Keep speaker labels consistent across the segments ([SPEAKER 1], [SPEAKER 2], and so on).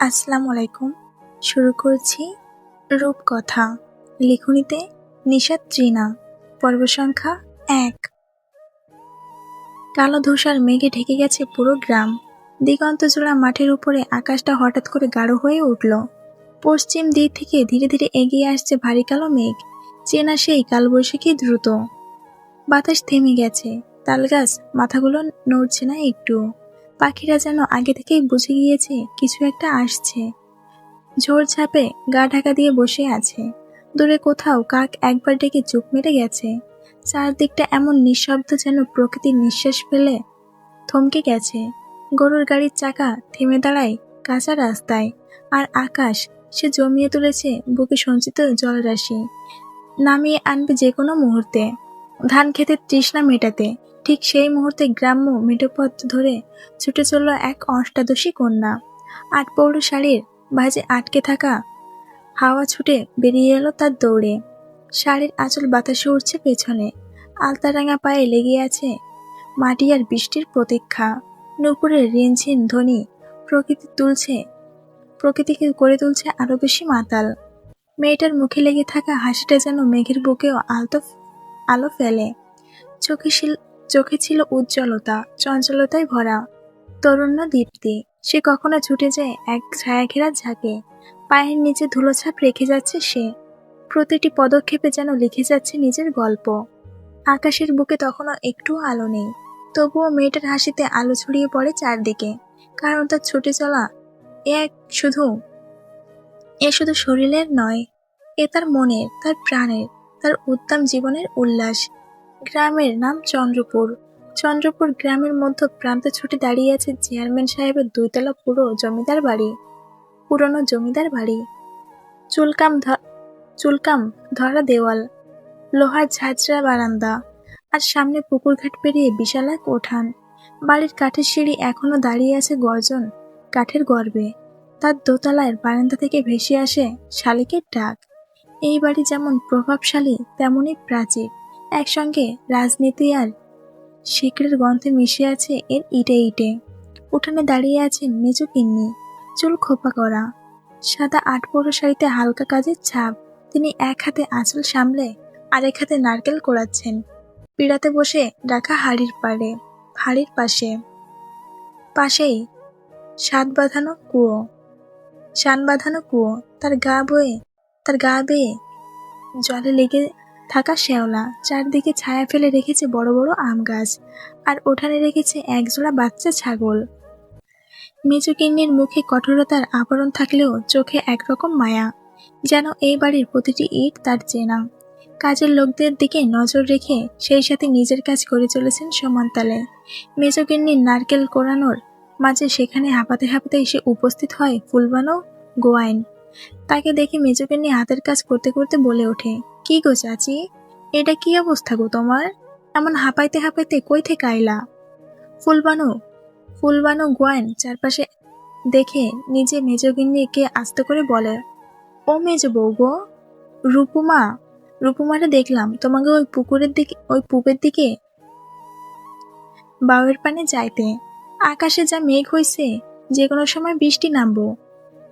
[SPEAKER 1] আসসালামু আলাইকুম। শুরু করছি রূপকথা। লিখনীতে নিশাত ত্রিনা। পর্ব সংখ্যা ১। কালো ধূসর মেঘে ঢেকে গেছে পুরো গ্রাম। দিগন্তজোড়া মাঠের উপরে আকাশটা হঠাৎ করে গাঢ় হয়ে উঠল। পশ্চিম দিক থেকে ধীরে ধীরে এগিয়ে আসছে ভারী কালো মেঘ, চেনা সেই কালবৈশাখী দ্রুত। বাতাস থেমে গেছে, তালগাছ মাথাগুলো নড়ছে না একটু। পাখিরা যেন আগে থেকেই বুঝে গিয়েছে কিছু একটা আসছে। ঝোড়ঝাপে গা ঢাকা দিয়ে বসে আছে। দূরে কোথাও কাক একবার ডেকে চুপ মেরে গেছে। চারদিকটা এমন নিঃশব্দ যেন প্রকৃতির নিঃশ্বাস ফেলে থমকে গেছে। গরুর গাড়ির চাকা থেমে দাঁড়ায় কাঁচা রাস্তায়, আর আকাশ সে জমিয়ে তুলেছে বুকে সঞ্চিত জলরাশি। নামিয়ে আনবে যে কোনো মুহূর্তে, ধান খেতে তৃষ্ণা মেটাতে। ঠিক সেই মুহূর্তে গ্রাম্য মেঠোপথ ধরে ছুটে চলল এক অষ্টাদশী কন্যা। আটপৌর শাড়ির ভাঁজে আটকে থাকা হাওয়া ছুটে বেরিয়ে এলো তার দৌড়ে। শাড়ির আঁচল বাতাসে উঠছে পেছনে, আলতারাঙা পায়ে লেগে আছে মাটি আর বৃষ্টির প্রতীক্ষা। নুপুরের রিনঝিন ধ্বনি প্রকৃতিকে করে তুলছে আরো বেশি মাতাল। মেয়েটার মুখে লেগে থাকা হাসিটা যেন মেঘের বুকেও আলো ফেলে। চোখে ছিল উজ্জ্বলতা, চঞ্চলতায় ভরা তরুণ্য দীপ্তি। সে কখনো ছুটে যায় এক ছায়াঘেরা ঝাঁকে, পায়ের নিচে ধুলোছাপ রেখে যাচ্ছে সে। প্রতিটি পদক্ষেপে যেন লিখে যাচ্ছে নিজের গল্প। আকাশের বুকে তখনও একটু আলো নেই, তবুও মেয়েটার হাসিতে আলো ছড়িয়ে পড়ে চারদিকে। কারণ তার ছুটে চলা শুধু শরীরের নয়, এ তার মনের, তার প্রাণের, তার উদ্দাম জীবনের উল্লাস। গ্রামের নাম চন্দ্রপুর গ্রামের মধ্য প্রান্তে ছুটে দাঁড়িয়ে আছে চেয়ারম্যান সাহেবের 2 তলা পুরনো জমিদার বাড়ি। চুলকাম ধরা দেওয়াল, লোহার ঝাঁঝরা বারান্দা, আর সামনে পুকুরঘাট পেরিয়ে বিশাল এক উঠান। বাড়ির কাঠের সিঁড়ি এখনো দাঁড়িয়ে আছে গর্জন কাঠের গর্বে। তার দোতলার বারান্দা থেকে ভেসে আসে শালিকের ডাক। এই বাড়ি যেমন প্রভাবশালী তেমনই প্রাচীর। একসঙ্গে রাজনীতি আর শিকড়ের গন্ধে মিশে আছে এর ইটে ইটে। উঠানে দাঁড়িয়ে আছেন মেজো গিন্নি, চুল খোপা করা, সাদা আটপৌর শাড়িতে হালকা কাজের ছাপ। তিনি এক হাতে আঁচল সামলে আরেক হাতে নারকেল কোড়াচ্ছেন পিড়াতে বসে রাখা হাড়ির পাশেই শান বাঁধানো কুয়ো। তার গা বেয়ে জলে লেগে থাকা শ্যাওলা। চারদিকে ছায়া ফেলে রেখেছে বড় বড় আম গাছ, আর উঠানে রেখেছে একজোড়া বাচ্চা ছাগল। মেজো গিন্নির মুখে কঠোরতার আবরণ থাকলেও চোখে একরকম মায়া, যেন এই বাড়ির প্রতিটি ইট তার চেনা। কাজের লোকদের দিকে নজর রেখে সেই সাথে নিজের কাজ করে চলেছেন সমানতালে। মেজো গিন্নির নারকেল কোড়ানোর মাঝে সেখানে হাঁপাতে হাঁপাতে এসে উপস্থিত হয় ফুলবানো গোয়াইন। তাকে দেখে মেজো গিন্নি হাতের কাজ করতে করতে বলে ওঠে, কি গো চাচি, এটা কি অবস্থা গো তোমার? এমন হাঁপাইতে হাঁপাইতে কই থেকে আইলা? ফুলবানো গোয়াইন চারপাশে দেখে নিজে মেজো গিন্নিকে আস্তে করে বলে, ও মেজো বউ গো, রূপুমারে দেখলাম তোমাকে ওই পুকুরের দিকে বাউয়ের পানে যাইতে। আকাশে যা মেঘ হইছে, যে কোনো সময় বৃষ্টি নামবো।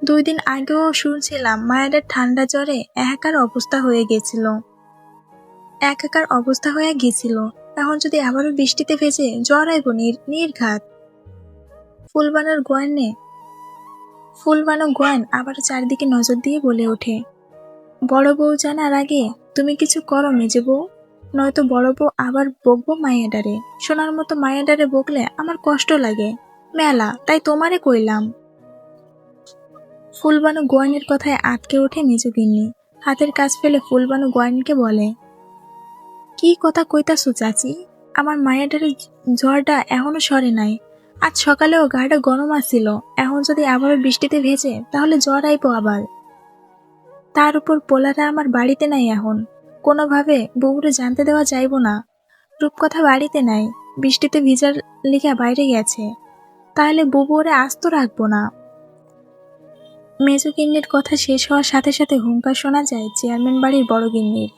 [SPEAKER 1] 2 দিন আগেও শুনছিলাম মায়েদের ঠান্ডা জ্বরে একাকার অবস্থা হয়ে গেছিল। এখন যদি আবারও বৃষ্টিতে ভেজে জ্বর আইব নির্ঘাত। ফুলবানো গোয়ান আবার চারদিকে নজর দিয়ে বলে ওঠে, বড় বউ জানার আগে তুমি কিছু করো মেজে বউ, নয়তো বড় বউ আবার বকবো মায়াডারে। সোনার মতো মায়াডারে বকলে আমার কষ্ট লাগে মেলা, তাই তোমারে কইলাম। ফুলবানো গোয়ানের কথায় আটকে ওঠে মেজো গিন্নি। হাতের কাজ ফেলে ফুলবানো গোয়ানকে বলে, কি কথা কইতাছো চাচি? আমার মায়াডারের জ্বরটা এখনো সরে নাই। আজ সকালেও গাটা গরম আসছিল। এখন যদি আবারও বৃষ্টিতে ভেজে তাহলে জ্বর আইব আবার। তার উপর পোলারা আমার বাড়িতে নাই এখন, কোনোভাবে বউরে জানতে দেওয়া যাইব না। রূপকথা বাড়িতে নাই, বৃষ্টিতে ভিজার লিখা বাইরে গেছে, তাহলে বুবু ওরে আস্ত রাখবো না। মেজো গিন্নির কথা শেষ হওয়ার সাথে সাথে হুঙ্কার শোনা যায় চেয়ারম্যান বাড়ির বড় গিন্নির।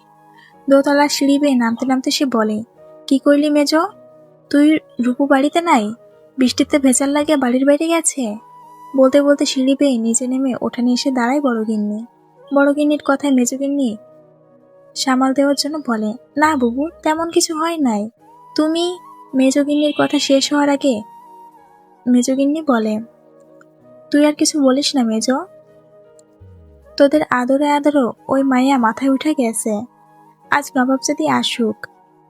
[SPEAKER 1] দোতলার সিঁড়ি বেয়ে নামতে নামতে সে বলে, কি কইলি মেজো, তুই রূপু বাড়িতে নাই? বৃষ্টিতে ভেজাল লাগিয়া বাড়ির বাইরে গেছে? বলতে বলতে সিঁড়ি বেয়ে নিচে নেমে ওঠানে এসে দাঁড়ায় বড় গিন্নির কথায় মেজো গিন্নি সামাল দেওয়ার জন্য বলে, না বুবু, তেমন কিছু হয় নাই। তুমি। মেজো গিন্নির কথা শেষ হওয়ার আগে মেজো গিন্নি বলে, তুই আর কিছু বলিস না মেজো। তোদের আদরে আদরও ওই মাইয়া মাথায় উঠে গেছে। আজ নবাবজাদি আসুক,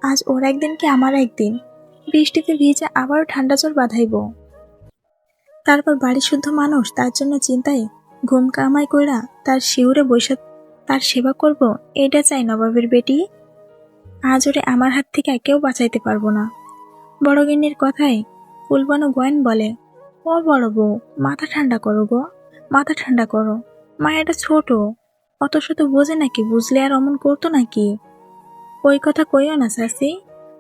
[SPEAKER 1] আজ ওর একদিন কি আমার একদিন, বৃষ্টিতে ভিজে আবারও ঠান্ডা জল বাঁধাইব। তারপর বাড়ি শুদ্ধ মানুষ তার জন্য চিন্তায় ঘুম কামাই কইরা তার শিউরে বৈশা তার সেবা করব, এটা চাই নবাবের বেটি। আজ ওরে আমার হাত থেকে কেউ বাঁচাইতে পারবো না। বড় গিন্নির কথায় ফুলবানো গয়ন বলে, ও বড় বউ, মাথা ঠান্ডা করো গো, মাথা ঠান্ডা করো। মায়াটা ছোট, অত শত বোঝে নাকি, বুঝলে আর অমন করতো নাকি? ওই কথা কইও না শাসি,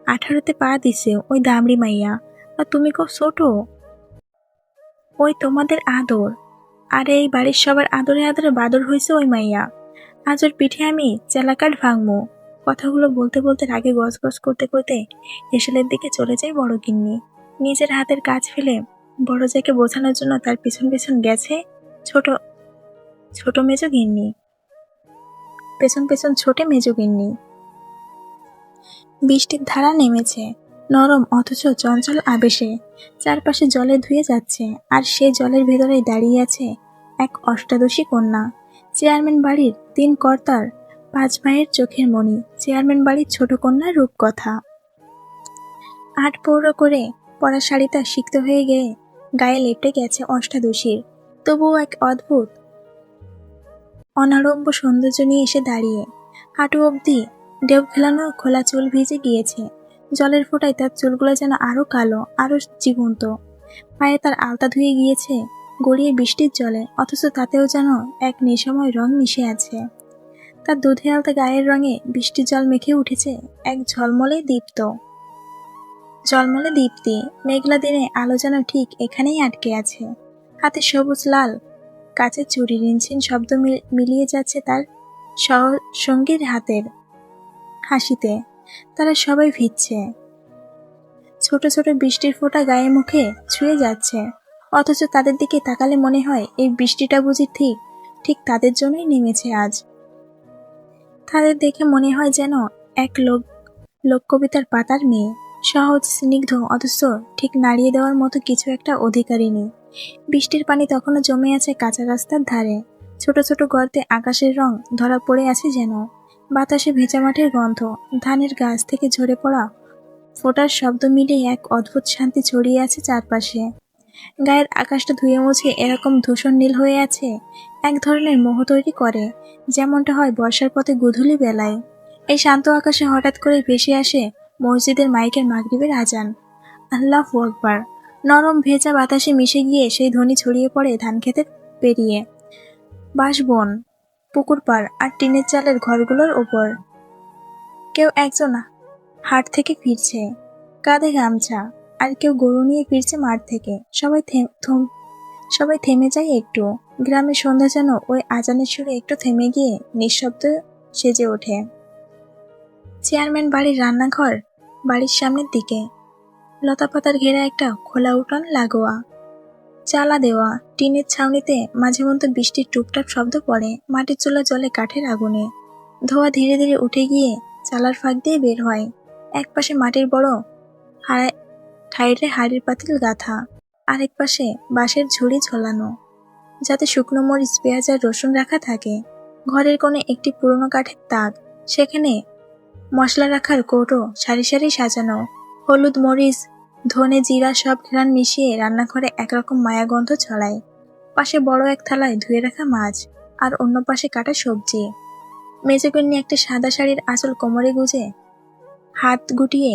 [SPEAKER 1] 18তে পা দিছে ওই দামড়ি মাইয়া, আর তুমি কও ছোট। ওই তোমাদের আদর, আর এই বাড়ির সবার আদরে আদরে বাদর হয়েছে ওই মাইয়া। আজ ওর পিঠে আমি চেলাকাঠ ভাঙবো। কথাগুলো বলতে বলতে রাগে গজগজ করতে করতে হেসেলের দিকে চলে যায় বড় গিন্নি। নিজের হাতের কাজ ফেলে বড় জায়কে বোঝানোর জন্য তার পিছন পিছন গেছে ছোট ছোট মেজো গিন্নি। পেছন পেছন ছোটে মেজো গিন্নি। বৃষ্টির ধারা নেমেছে, নরম অথচ চঞ্চল আবেশে। চারপাশে জলে ধুয়ে যাচ্ছে, আর সেই জলের ভেতরেই দাঁড়িয়ে আছে এক অষ্টাদশী কন্যা। চেয়ারম্যান বাড়ির 3 কর্তার 5 ভাইয়ের চোখের মণি, চেয়ারম্যান বাড়ির ছোট কন্যার রূপকথা। 8 পৌরো করে পরা শাড়িটা সিক্ত হয়ে গিয়ে গায়ে লেপটে গেছে অষ্টাদশীর, তবুও এক অদ্ভুত অনাড়ম্ব সৌন্দর্য নিয়ে এসে দাঁড়িয়ে। হাঁটু অবধি ডেউ খেলানো খোলা চুল ভিজে গিয়েছে, জলের ফোঁটায় তার চুলগুলো যেন আরো কালো, আরো জীবন্ত। পায়ে তার আলতা ধুয়ে গিয়েছে গড়িয়ে বৃষ্টির জলে, অথচ তাতেও যেন এক নেশাময় রং মিশে আছে। তার দুধে আলতা গায়ের রঙে বৃষ্টির জল মেখে উঠেছে এক ঝলমলে দীপ্তি। মেঘলা দিনে আলো যেন ঠিক এখানেই আটকে আছে। হাতে সবুজ লাল কাচের চুড়ি, রিনছিন শব্দ মিলিয়ে যাচ্ছে তার সঙ্গীর হাতের হাসিতে। তারা সবাই ভিজছে, ছোট ছোট বৃষ্টির ফোঁটা গায়ে মুখে ছুঁয়ে যাচ্ছে, অথচ তাদের দিকে তাকালে মনে হয় এই বৃষ্টিটা বুঝি ঠিক তাদের জন্যই নেমেছে আজ। তাদের দেখে মনে হয় যেন এক লোককবিতার পাতার মেয়ে, সহজ স্নিগ্ধ, অথচ ঠিক নাড়িয়ে দেওয়ার মতো কিছু একটা অধিকারিণী। বৃষ্টির পানি তখনও জমে আছে কাঁচা রাস্তার ধারে, ছোট ছোট গর্তে আকাশের রং ধরা পড়ে আছে যেন। বাতাসে ভেজা মাঠের গন্ধ, ধানের গাছ থেকে ঝরে পড়া ফোঁটার শব্দ মিলিয়ে এক অদ্ভুত শান্তি ছড়িয়ে আছে চারপাশে। গায়ের আকাশটা ধুয়ে মুছে এরকম ধূসর নীল হয়ে আছে, এক ধরনের মোহ তৈরি করে, যেমনটা হয় বর্ষার পথে গোধূলি বেলায়। এই শান্ত আকাশে হঠাৎ করে ভেসে আসে মসজিদের মাইকের মাগরিবের আজান। আল্লাহু আকবার। নরম ভেজা বাতাসে মিশে গিয়ে সেই ধ্বনি ছড়িয়ে পড়ে ধানক্ষেতের পেরিয়ে, বাঁশবন, পুকুর পাড় আর টিনের চালের ঘরগুলোর ওপর। কেউ একজন হাট থেকে ফিরছে, কাঁধে গামছা, আর কেউ গরু নিয়ে ফিরছে মাঠ থেকে। সবাই থেমে যায় একটু। গ্রামের সন্ধ্যা যেন ওই আজানের সুরে একটু থেমে গিয়ে নিঃশব্দ সেজে ওঠে। চেয়ারম্যান বাড়ির রান্নাঘর বাড়ির সামনের দিকে, লতাপাতার ঘেরা একটা খোলা উঠান লাগোয়া, চালা দেওয়া টিনের ছাউনিতে মাঝে মধ্যে বৃষ্টির টুপটাপ শব্দ পড়ে। মাটির চুলা জলে কাঠের আগুনে, ধোঁয়া ধীরে ধীরে উঠে গিয়ে চালার ফাঁক দিয়ে বের হয়। একপাশে মাটির বড় ঠাইরে হাড়ির পাতিল গাঁথা, আরেক পাশে বাঁশের ঝুড়ি ঝোলানো, যাতে শুকনো মরিচ, পেঁয়াজ আর রসুন রাখা থাকে। ঘরের কোণে একটি পুরনো কাঠের তাক, সেখানে মশলা রাখার কৌটো সারি সারি সাজানো। হলুদ, মরিচ, ধনে, জিরা সব ঘ্রাণ মিশিয়ে রান্নাঘরে একরকম মায়াগন্ধ ছড়ায়। পাশে বড় এক থালায় ধুয়ে রাখা মাছ, আর অন্য পাশে কাটা সবজি। মেজোগিন্নি একটা সাদা শাড়ির আঁচল কোমরে গুজে হাত গুটিয়ে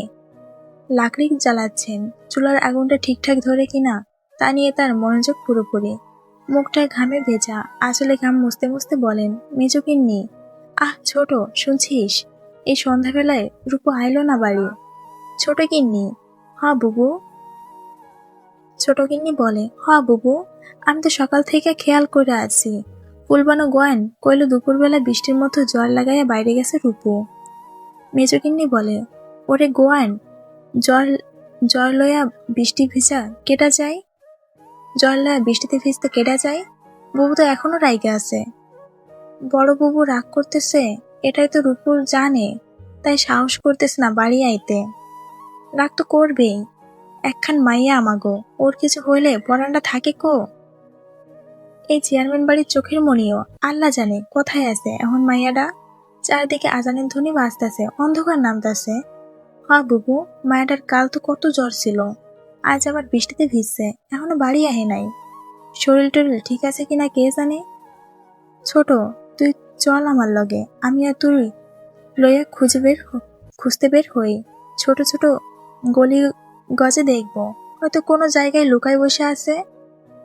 [SPEAKER 1] লাকড়ি জ্বালাচ্ছেন। চুলার আগুনটা ঠিকঠাক ধরে কিনা তা নিয়ে তার মনোযোগ পুরোপুরি। মুখটা ঘামে ভেজা, আঁচলে ঘাম মুছতে মুছতে বলেন, মেজোগিন্নি, আহ ছোট, শুনছিস? এই সন্ধ্যাবেলায় রূপো আইলো না বাড়ি? ছোট গিন্নি, হ বুবু। ছোট গিন্নি বলে, হ বুবু, আমি তো সকাল থেকে খেয়াল করে আছি। ফুলবানো গোয়েন কইল দুপুরবেলা বৃষ্টির মতো জ্বর লাগাইয়া বাইরে গেছে রূপু। মেজোগিন্নি বলে, ওরে গোয়ান, জ্বর লইয়া বৃষ্টি ভিজা কেটা যায়? জল্লা বৃষ্টিতে ভিজতে কেটে যায়। বুবু তো এখনো রাইগে আছে। বড় বুবু রাগ করতেছে, এটাই তো রূপুর জানে, তাই সাহস করতেছে না বাড়ি আইতে। রাগ তো করবেই, একখান মাইয়া আমাগো, ওর কিছু হইলে পরানটা থাকে কো। এই চেয়ারম্যান বাড়ির চোখের মনিও আল্লাহ জানে কোথায় আছে এখন মাইয়াডা। চারদিকে আজানের ধ্বনি বাজতেছে, অন্ধকার নামতেছে। হ্যাঁ বুবু, মায়াটার কাল তো কত জ্বর ছিল, আজ আবার বৃষ্টিতে ভিজছে, এখনো বাড়ি আহে নাই। শরীর টরিল ঠিক আছে কিনা কে জানে। ছোট, তুই চল আমার লগে, আমি আর তুই লইয়া খুঁজতে বের হই। ছোট ছোট গলি গজে দেখবো, হয়তো কোনো জায়গায় লুকায় বসে আছে।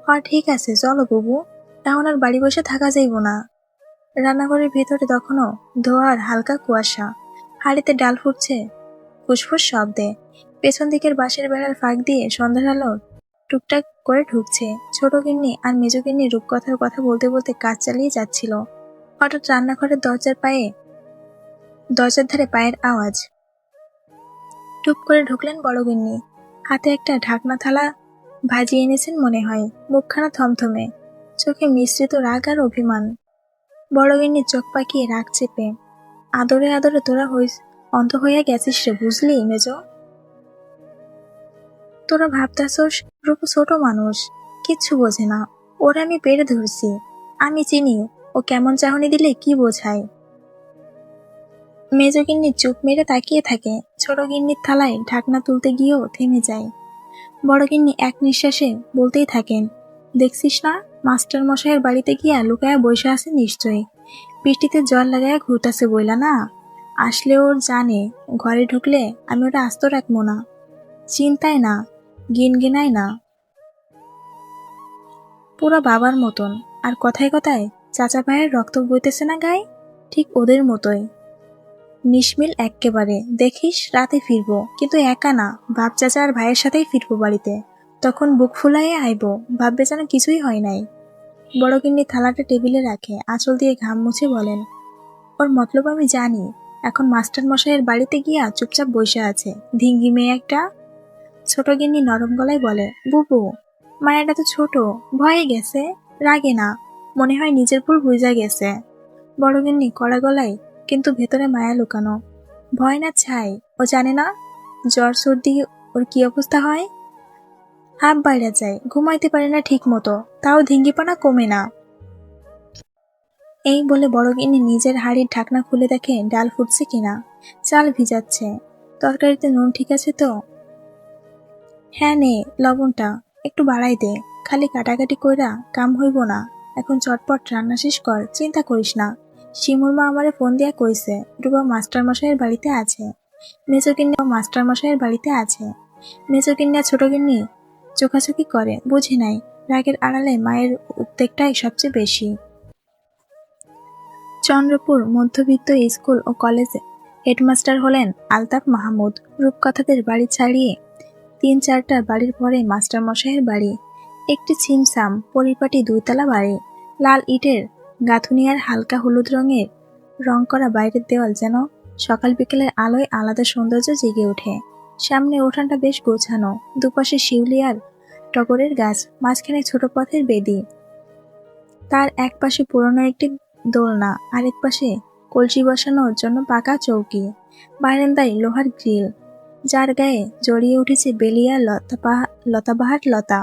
[SPEAKER 1] হ্যাঁ ঠিক আছে, চলো বুবু, এখন আর বাড়ি বসে থাকা যাইব না। রান্নাঘরের ভেতরে তখনও ধোয়ার হালকা কুয়াশা, হাড়িতে ডাল ফুটছে ফুসফুস শব্দে। পেছন দিকের বাঁশের বেড়ার ফাঁক দিয়ে সন্ধ্যার আলো টুকটাক করে ঢুকছে। ছোট গিন্নি আর মেজো গিন্নি রূপকথার কথা বলতে বলতে কাজ চালিয়ে যাচ্ছিল। হঠাৎ রান্নাঘরের দরজার ধারে পায়ের আওয়াজ। টুপ করে ঢুকলেন বড় গিন্নি, হাতে একটা ঢাকনা থালা ভাজি এনেছেন মনে হয়, মুখখানা থমথমে, চোখে মিশ্রিত রাগ আর অভিমান। বড় গিন্নি চোখ পাকিয়ে রাগ চেপে, আদরে আদরে তোরা অন্ধ হইয়া গেছিস রে, বুঝলি মেজো? তোরা ভাবতাছস রূপু ছোট মানুষ, কিচ্ছু বোঝে না, ওরা আমি পেরে ধরছি, আমি চিনি ও কেমন চাহনি দিলে কি বোঝায়। মেজো গিন্নি চুপ মেরে তাকিয়ে থাকে, ছোট গিন্নির থালায় ঢাকনা তুলতে গিয়েও থেমে যায়। বড় গিন্নি এক নিঃশ্বাসে বলতেই থাকেন, দেখছিস না, মাস্টার মশাইয়ের বাড়িতে গিয়া লুকায়া বসে আছে নিশ্চয়ই, বৃষ্টিতে জল লাগাইয়া ঘুরতাছে বইলা না। আসলে ওর জানে ঘরে ঢুকলে আমি ওটা আস্ত রাখবো না। চিন্তায় না, গিনগিনায় না, পুরা বাবার মতন। আর কথায় কথায় চাচা ভাইয়ের রক্ত বইতেছে না গায়ে, ঠিক ওদের মতোই নিষ্মিল এক্কেবারে। দেখিস রাতে ফিরবো, কিন্তু একা না, বাপ চাচা আর ভাইয়ের সাথেই ফিরবো বাড়িতে, তখন বুক ফুলাইয়ে আইবো, ভাববে যেন কিছুই হয় নাই। বড় গিন্নি থালাটা টেবিলে রাখে, আঁচল দিয়ে ঘাম মুছে বলেন, ওর মতলব আমি জানি, এখন মাস্টার মশাইয়ের বাড়িতে গিয়া চুপচাপ বসে আছে, ধিঙ্গি মেয়ে একটা। ছোট গিন্নি নরম গলায় বলে, বুবু, মায়াটা তো ছোট, ভয়ে গেছে, রাগে না, মনে হয় নিজের ভুল বুঝা গেছে। বড় গিন্নি কড়া গলায়, কিন্তু ভেতরে মায়া লুকানো। ভয় না ছাই, ও জানে না জ্বর সর্দি ওর কি অবস্থা হয়। হাঁপ বাইরে যায়, ঘুমাইতে পারে না ঠিক মতো, তাও ধিঙ্গিপানা কমে না। এই বলে বড় গিন্নি নিজের হাঁড়ির ঢাকনা খুলে দেখে ডাল ফুটছে কিনা, চাল ভিজাচ্ছে। তরকারিতে নুন ঠিক আছে তো? হ্যাঁ নে, লবণটা একটু বাড়াই দে, খালি কাটাকাটি কইরা কাম হইব না, এখন চটপট রান্না শেষ কর, চিন্তা করিস না। শিমুর মা আমারে ফোন দিয়া কইছে রুবা মাস্টার মশাইয়ের বাড়িতে আছে। মেজো গিন্নি মাস্টার মশাইয়ের বাড়িতে আছে। মেজো গিন্নি আর ছোট গিন্নি চোখাচোখি করে, বুঝি নাই, রাগের আড়ালে মায়ের উদ্বেগটাই সবচেয়ে বেশি। চন্দ্রপুর মধ্যবিত্ত স্কুল ও কলেজে হেডমাস্টার হলেন আলতাফ মাহমুদ। রূপকথাদের বাড়ি ছাড়িয়ে ৩-৪টা বাড়ির পরে মাস্টার মশাইয়ের বাড়ি। একটি ছিমছাম পরিপাটি ২ তলা বাড়ি, লাল ইটের গাঁথুনি আর হালকা হলুদ রঙের রং করা বাইরের দেওয়াল যেন সকাল বিকেলের আলোয় আলাদা সৌন্দর্য জেগে ওঠে। সামনে উঠানটা বেশ গোছানো, দুপাশে শিউলি আর টগরের গাছ, মাঝখানে ছোট পথের বেদি। তার এক পাশে পুরনো একটি দোলনা, আরেক পাশে কলসি বসানোর জন্য পাকা চৌকি, বারান্দায় লোহার গ্রিল, যার গায়ে জড়িয়ে উঠেছে বেলিয়া লতাবাহার লতা।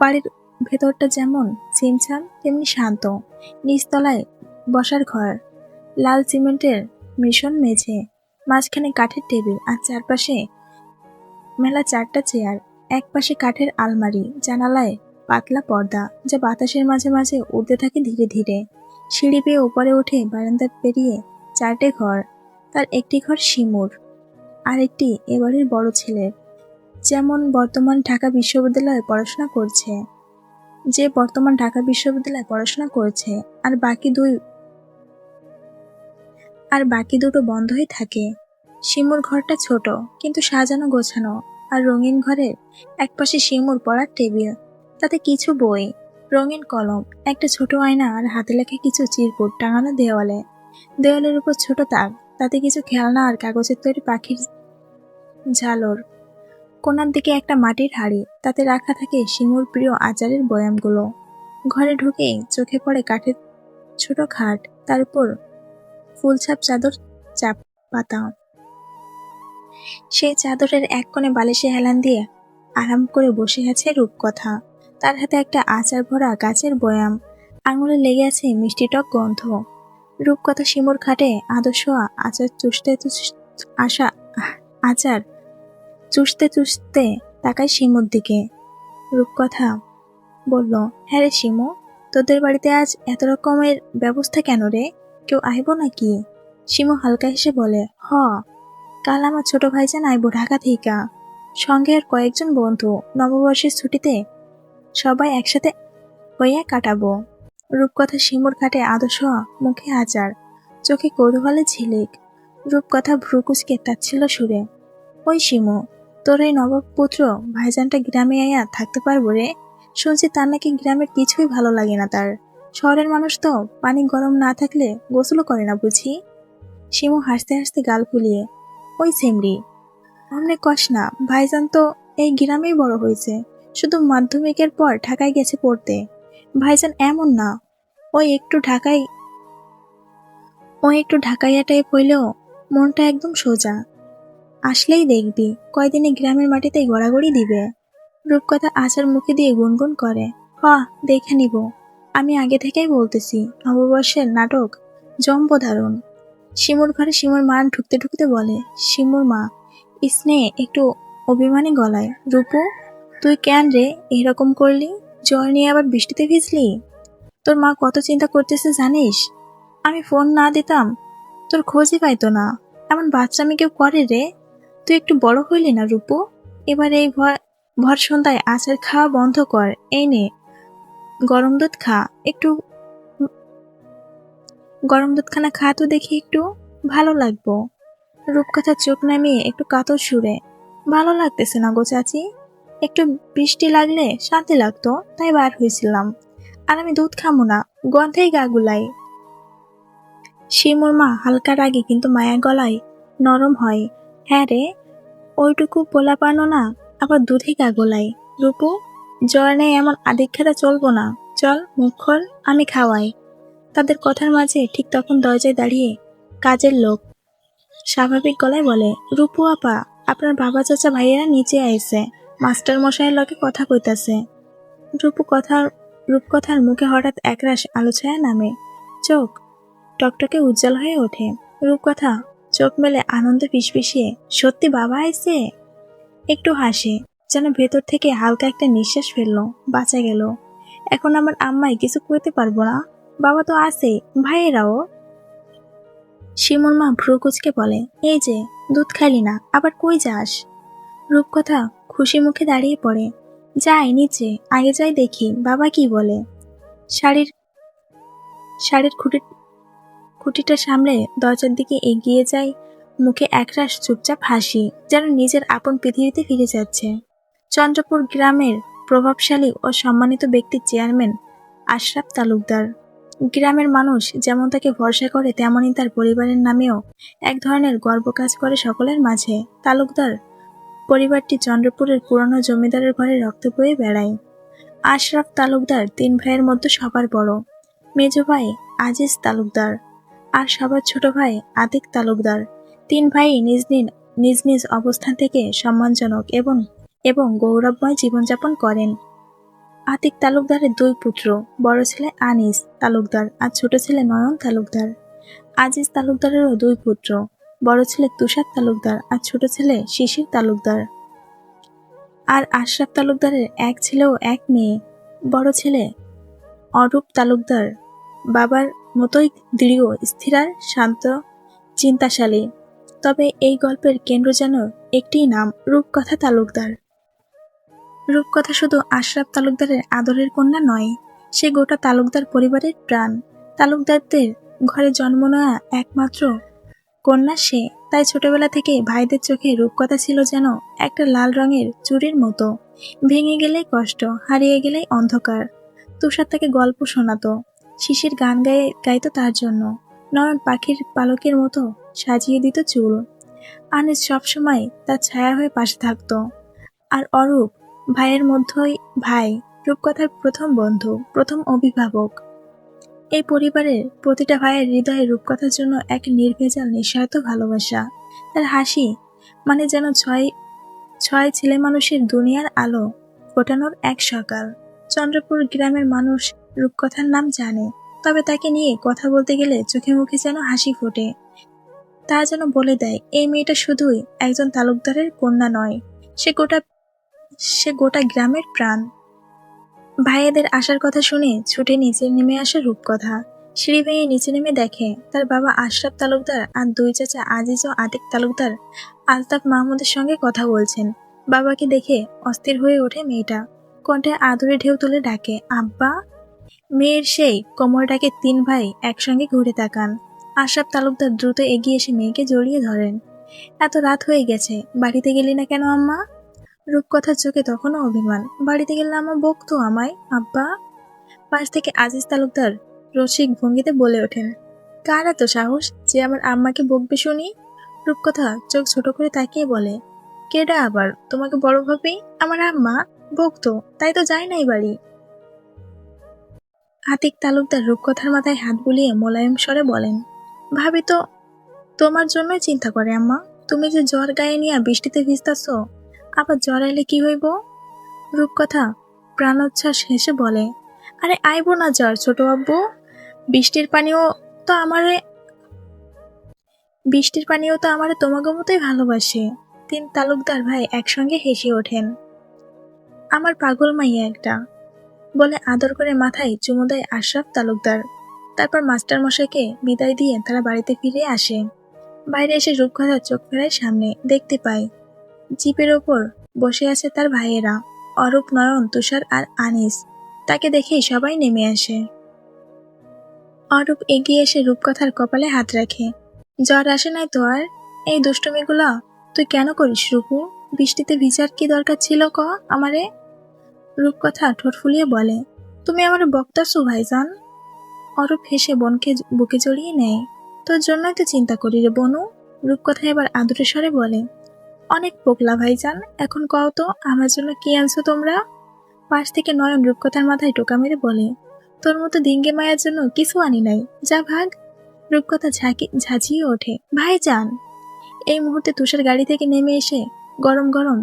[SPEAKER 1] বাড়ির ভেতরটা যেমন ছিমছাম তেমনি শান্ত। নিচতলায় বসার ঘর, লাল সিমেন্টের মিশন মেঝে, মাঝখানে কাঠের টেবিল আর চারপাশে মেলা 4টা চেয়ার। এক পাশে কাঠের আলমারি, জানালায় পাতলা পর্দা, যা বাতাসের মাঝে মাঝে উড়তে থাকে ধীরে ধীরে। সিঁড়ি বেয়ে উপরে উঠে বারান্দা পেরিয়ে 4টে ঘর। তার একটি ঘর শিমুর, আর একটি এবারের বড় ছেলের, যেমন বর্তমান ঢাকা বিশ্ববিদ্যালয়ে পড়াশোনা করছে, আর বাকি দুটো বন্ধই থাকে। শিমুর ঘরটা ছোট কিন্তু সাজানো গোছানো, আর রঙিন ঘরের একপাশে শিমুর পড়ার টেবিল, তাতে কিছু বই, রঙিন কলম, একটা ছোট আয়না আর হাতে লেখা কিছু চিরকুট টাঙানো দেওয়ালের উপর ছোট তাক, তাতে কিছু খেলনা আর কাগজের তৈরি পাখির ঝালর। কোণার দিকে একটা মাটির হাঁড়ি, তাতে রাখা থাকে শিমুর প্রিয় আচারের বয়ামগুলো। ঘরে ঢুকে চোখে পড়ে কাঠের ছোট খাট, তার উপর ফুলছাপ চাদর চাপ পাতা। সেই চাদরের এক কোণে বালিশে হেলান দিয়ে আরাম করে বসে আছে রূপকথা। তার হাতে একটা আচার ভরা কাচের বয়াম, আঙুলে লেগে আছে মিষ্টি টক গন্ধ। রূপকথা শিমুর খাটে আদর্শ আচার আচার চুষতে চুষতে তাকায় শিমুর দিকে। রূপকথা বলল, হ্যাঁ রে শিমু, তোদের বাড়িতে আজ এত রকমের ব্যবস্থা কেন রে? কেউ আইব নাকি? শিমু হালকা হেসে বলে, হ, কাল আমার ছোট ভাইজান আইব ঢাকা থিকা, সঙ্গে আর কয়েকজন বন্ধু। নববর্ষের ছুটিতে সবাই একসাথে হইয়া কাটাবো। রূপকথা শিমুর খাটে আদর্শ, মুখে আচার, চোখে কৌতূহলে ঝিলিক। রূপকথা ভ্রুকুচকে তাচ্ছিল সুরে, ওই শিমু, তোর এই নবপুত্র ভাইজানটা গ্রামে আইয়া থাকতে পারবো রে? শুনছি তার নাকি গ্রামের কিছুই ভালো লাগে না তার। শহরের মানুষ তো পানি গরম না থাকলে গোসলও করে না বুঝি? শিমু হাসতে হাসতে গাল ফুলিয়ে, ওই সেমরি, অমনে কস না, ভাইজান তো এই গ্রামেই বড় হয়েছে, শুধু মাধ্যমিকের পর ঢাকায় গেছে পড়তে। ভাইজান এমন না, ওই একটু ঢাকাইয়াটাই পইলেও মনটা একদম সোজা। আসলেই দেখবি কয়দিনে গ্রামের মাটিতেই গড়াগড়ি দিবে। রূপকথা আচার মুখে দিয়ে গুনগুন করে, হ, দেখে নিব। আমি আগে থেকেই বলতেছি, নববর্ষের নাটক জম্ব ধারণ। শিমুর ঘরে শিমুর মা ঢুকতে ঢুকতে বলে, শিমুর মা স্নেহে একটু অভিমানী গলায়, রূপু, তুই কেন রে এরকম করলি? জ্বর নিয়ে আবার বৃষ্টিতে ভিজলি? তোর মা কত চিন্তা করতেছে জানিস? আমি ফোন না দিতাম তোর খোঁজই পাইতো না। এমন বাচ্চামি কেউ করে রে? তুই একটু বড় হইলি না রূপু? এবার এই ভর সন্ধ্যায় আচার খাওয়া বন্ধ কর, এই নে গরম দুধ খা, একটু গরম দুধখানা খা তো দেখি, একটু ভালো লাগবো। রূপকথা চোখ নামিয়ে একটু কাতর সুরে, ভালো লাগতেছে না গো চাচি, একটু বৃষ্টি লাগলে শান্তি লাগতো, তাই বার হয়েছিলাম। আর আমি দুধ খামো না, গন্ধেই গা গুলাই। শিমুর মা হালকা রাগে কিন্তু মায়া গলায় নরম হয়, হ্যাঁ রে, ওইটুকু পোলা পানো না, আবার দুধে গা গোলাই। রূপু, জ্বর নেই এমন আদিক্ষেতা চলবো না, চল মুখ খোল, আমি খাওয়াই। তাদের কথার মাঝে ঠিক তখন দরজায় দাঁড়িয়ে কাজের লোক স্বাভাবিক গলায় বলে, রূপু আপা, আপনার বাবা চাচা ভাইয়েরা নিচে আইছে, মাস্টার মশাইয়ের লগে কথা কইতাছে। রূপকথার মুখে হঠাৎ একরাশ আলো ছায়া নামে, চোখ টকটকে উজ্জ্বল হয়ে ওঠে। রূপকথা চোখ মেলে আনন্দে ফিসফিসিয়ে, সত্যি বাবা আইছে? একটু হাসে, যেন ভেতর থেকে হালকা একটা নিঃশ্বাস ফেললো, বাঁচা গেল। এখন আমার আম্মাই কিছু কইতে পারবো না, বাবা তো আছে, ভাইয়েরাও। শিমুর মা ভ্রু কুচকে বলে, এই যে দুধ খাইলি না, আবার কই যাস? রূপকথা খুশি মুখে দাঁড়িয়ে পড়ে, যাই নিচে, আগে যাই দেখি বাবা কি বলে। শাড়ির শাড়ির খুঁটিটা সামলে দরজার দিকে এগিয়ে যায়, মুখে একরাশ চুপচাপ হাসি, যেন নিজের আপন পৃথিবীতে ফিরে যাচ্ছে। চন্দ্রপুর গ্রামের প্রভাবশালী ও সম্মানিত ব্যক্তি চেয়ারম্যান আশরাফ তালুকদার। গ্রামের মানুষ যেমন তাকে ভরসা করে, তেমনই তার পরিবারের নামেও এক ধরনের গর্ব কাজ করে সকলের মাঝে। তালুকদার পরিবারটি চন্দ্রপুরের পুরনো জমিদারের ঘরে রক্ত বয়ে বেড়ায়। আশরাফ তালুকদার 3 ভাইয়ের মধ্যে সবার বড়। মেজ ভাই আজিজ তালুকদার আর সবার ছোট ভাই আতিক তালুকদার। 3 ভাই নিজ নিজ অবস্থান থেকে সম্মানজনক এবং গৌরবময় জীবনযাপন করেন। আতিক তালুকদারের 2 পুত্র, বড় ছেলে আনিস তালুকদার আর ছোট ছেলে নয়ন তালুকদার। আজিজ তালুকদারেরও 2 পুত্র, বড় ছেলে তুষার তালুকদার আর ছোট ছেলে শিশির তালুকদার। আর আশরাফ তালুকদারের 1 ছেলে ও 1 মেয়ে। বড় ছেলে অরূপ তালুকদার বাবার মতোই দৃঢ়, স্থির আর শান্ত চিন্তাশালী। তবে এই গল্পের কেন্দ্র যেন একটিই নাম, রূপকথা তালুকদার। রূপকথা শুধু আশরাফ তালুকদারের আদরের কন্যা নয়, সে গোটা তালুকদার পরিবারের প্রাণ। তালুকদারদের ঘরে জন্ম নেওয়া একমাত্র কন্যা সে, তাই ছোটবেলা থেকে ভাইদের চোখে রূপকথা ছিল যেন একটা লাল রঙের চুড়ির মতো, ভেঙে গেলেই কষ্ট, হারিয়ে গেলেই অন্ধকার। তুষার তাকে গল্প শোনাতো, শিশির গান গাইতো তার জন্য, নয়ন পাখির পালকের মতো সাজিয়ে দিত চুল, আনিস সবসময় তার ছায়া হয়ে পাশে থাকতো, আর অরূপ ভাইয়ের মধ্যেই ভাই, রূপকথার প্রথম বন্ধু, প্রথম অভিভাবক। এই পরিবারের প্রতিটা ভাইয়ের হৃদয়ে রূপকথার জন্য এক নির্ভেজাল নিঃস্বার্থ ভালোবাসা। তার হাসি মানে যেন ছয় ছয় ছেলে মানুষের দুনিয়ার আলো ফোটানোর এক সকাল। চন্দ্রপুর গ্রামের মানুষ রূপকথার নাম জানে, তবে তাকে নিয়ে কথা বলতে গেলে চোখে মুখে যেন হাসি ফোটে। তা যেন বলে দেয় এই মেয়েটা শুধুই একজন তালুকদারের কন্যা নয়, সে গোটা গ্রামের প্রাণ। ভাইয়েদের আসার কথা শুনে ছুটে নিচে নেমে আসে রূপকথা। সিঁড়ি ভেঙে নিচে নেমে দেখে তার বাবা আশরাফ তালুকদার আর দুই চাচা আজিজ ও আতিক তালুকদার আলতাফ মাহমুদের সঙ্গে কথা বলছেন। বাবাকে দেখে অস্থির হয়ে ওঠে মেয়েটা, কণ্ঠে আদরে ঢেউ তুলে ডাকে, আব্বা। মেয়ের সেই কোমর ডাকে তিন ভাই একসঙ্গে ঘুরে তাকান। আশরাফ তালুকদার দ্রুত এগিয়ে এসে মেয়েকে জড়িয়ে ধরেন। এত রাত হয়ে গেছে, বাড়িতে গেলি না কেন আম্মা? রূপকথার চোখে তখনও অভিমান। বাড়িতে গেলে আম্মা বকতো আমায়, আব্বা। পাশ থেকে আজিজ তালুকদার রসিক ভঙ্গিতে বলে ওঠেন, কার এত সাহস যে আমার আম্মাকে বকবে শুনি? রূপকথা চোখ ছোট করে তাকিয়ে বলে, কেডা আবার? তোমাকে বড় ভাবেই আমার আম্মা বকতো, তাই তো যাই নাই বাড়ি। আতিক তালুকদার রূপকথার মাথায় হাত বুলিয়ে মোলায়েম স্বরে বলেন, ভাবি তো তোমার জন্যই চিন্তা করে আম্মা। তুমি যে জ্বর গায়ে নিয়ে বৃষ্টিতে ভিজতাছ, আবার জ্বর এলে কি হইব? রূপকথা প্রাণোচ্ছ্বাস হেসে বলে, আরে আইব না জ্বর ছোট আব্বু। বৃষ্টির পানিও তো আমারে বৃষ্টির পানিও তো আমারে তোমাকে মতোই ভালোবাসে। তিন তালুকদার ভাই একসঙ্গে হেসে ওঠেন। আমার পাগল মাইয়া একটা, বলে আদর করে মাথায় চুমু দেয় আশরাফ তালুকদার। তারপর মাস্টার মশাইকে বিদায় দিয়ে তারা বাড়িতে ফিরে আসে। বাইরে এসে রূপকথার চোখ ফেরায় সামনে, দেখতে পায় জিপের ওপর বসে আছে তার ভাইয়েরা অরূপ, নয়ন, তুষার আর আনিস। তাকে দেখেই সবাই নেমে আসে। অরূপ এগিয়ে এসে রূপকথার কপালে হাত রাখে, জ্বর আসে নাই তো আর? এই দুষ্টুমিগুলা তুই কেন করিস রূপু? বৃষ্টিতে ভিজার কি দরকার ছিল ক আমারে? রূপকথা ঠোঁট ফুলিয়ে বলে, তুমি আমারে বকতাছো ভাইজান? অরূপ হেসে বোনকে বুকে জড়িয়ে নেয়, তোর জন্যই তো চিন্তা করি রে বনু। রূপকথা এবার আদুরে স্বরে বলে, অনেক পোকলা ভাইজান, এখন কও তো আমার জন্য কি আনছো তোমরা? পাশ থেকে নয়ন রূপকথার মাথায় টোকা মেরে বলে, তোর মতো ডিঙ্গে মায়ের জন্য কিছু আনি নাই, যা ভাগ। রূপকথা ঝাঁঝিয়ে ওঠে, ভাইজান। এই মুহূর্তে তুষার গাড়ি থেকে নেমে এসে গরম গরম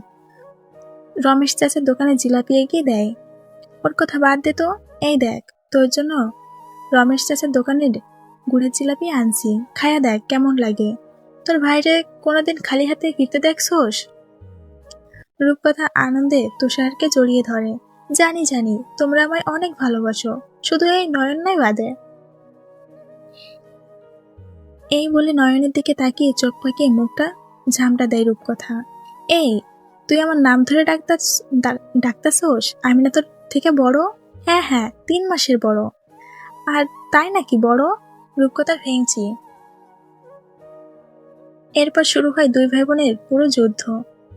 [SPEAKER 1] রমেশ চাচার দোকানে জিলাপি এগিয়ে দেয়। ওর কথা বাদ দে তো, এই দেখ তোর জন্য রমেশ চাচার দোকানের গুড়ের জিলাপি আনছি, খায়া দেখ কেমন লাগে। তোর ভাইরে কোনোদিন খালি হাতে ফিরতে দেখছোস? রূপকথা আনন্দে তুষারকে জড়িয়ে ধরে, জানি জানি তোমরা আমায় অনেক ভালোবাসো, শুধু এই নয়ন নয় বাদে। এই বলে নয়নের দিকে তাকিয়ে চোখ পাকিয়ে মুখটা ঝামটা দেয় রূপকথা। এই তুই আমার নাম ধরে ডাকতাছোস? আমি না তোর থেকে বড়? হ্যাঁ হ্যাঁ, 3 মাসের বড়। আর তাই নাকি বড়? রূপকথা ভেঙচি। এরপর শুরু হয় দুই ভাই বোনের পুরো যুদ্ধ।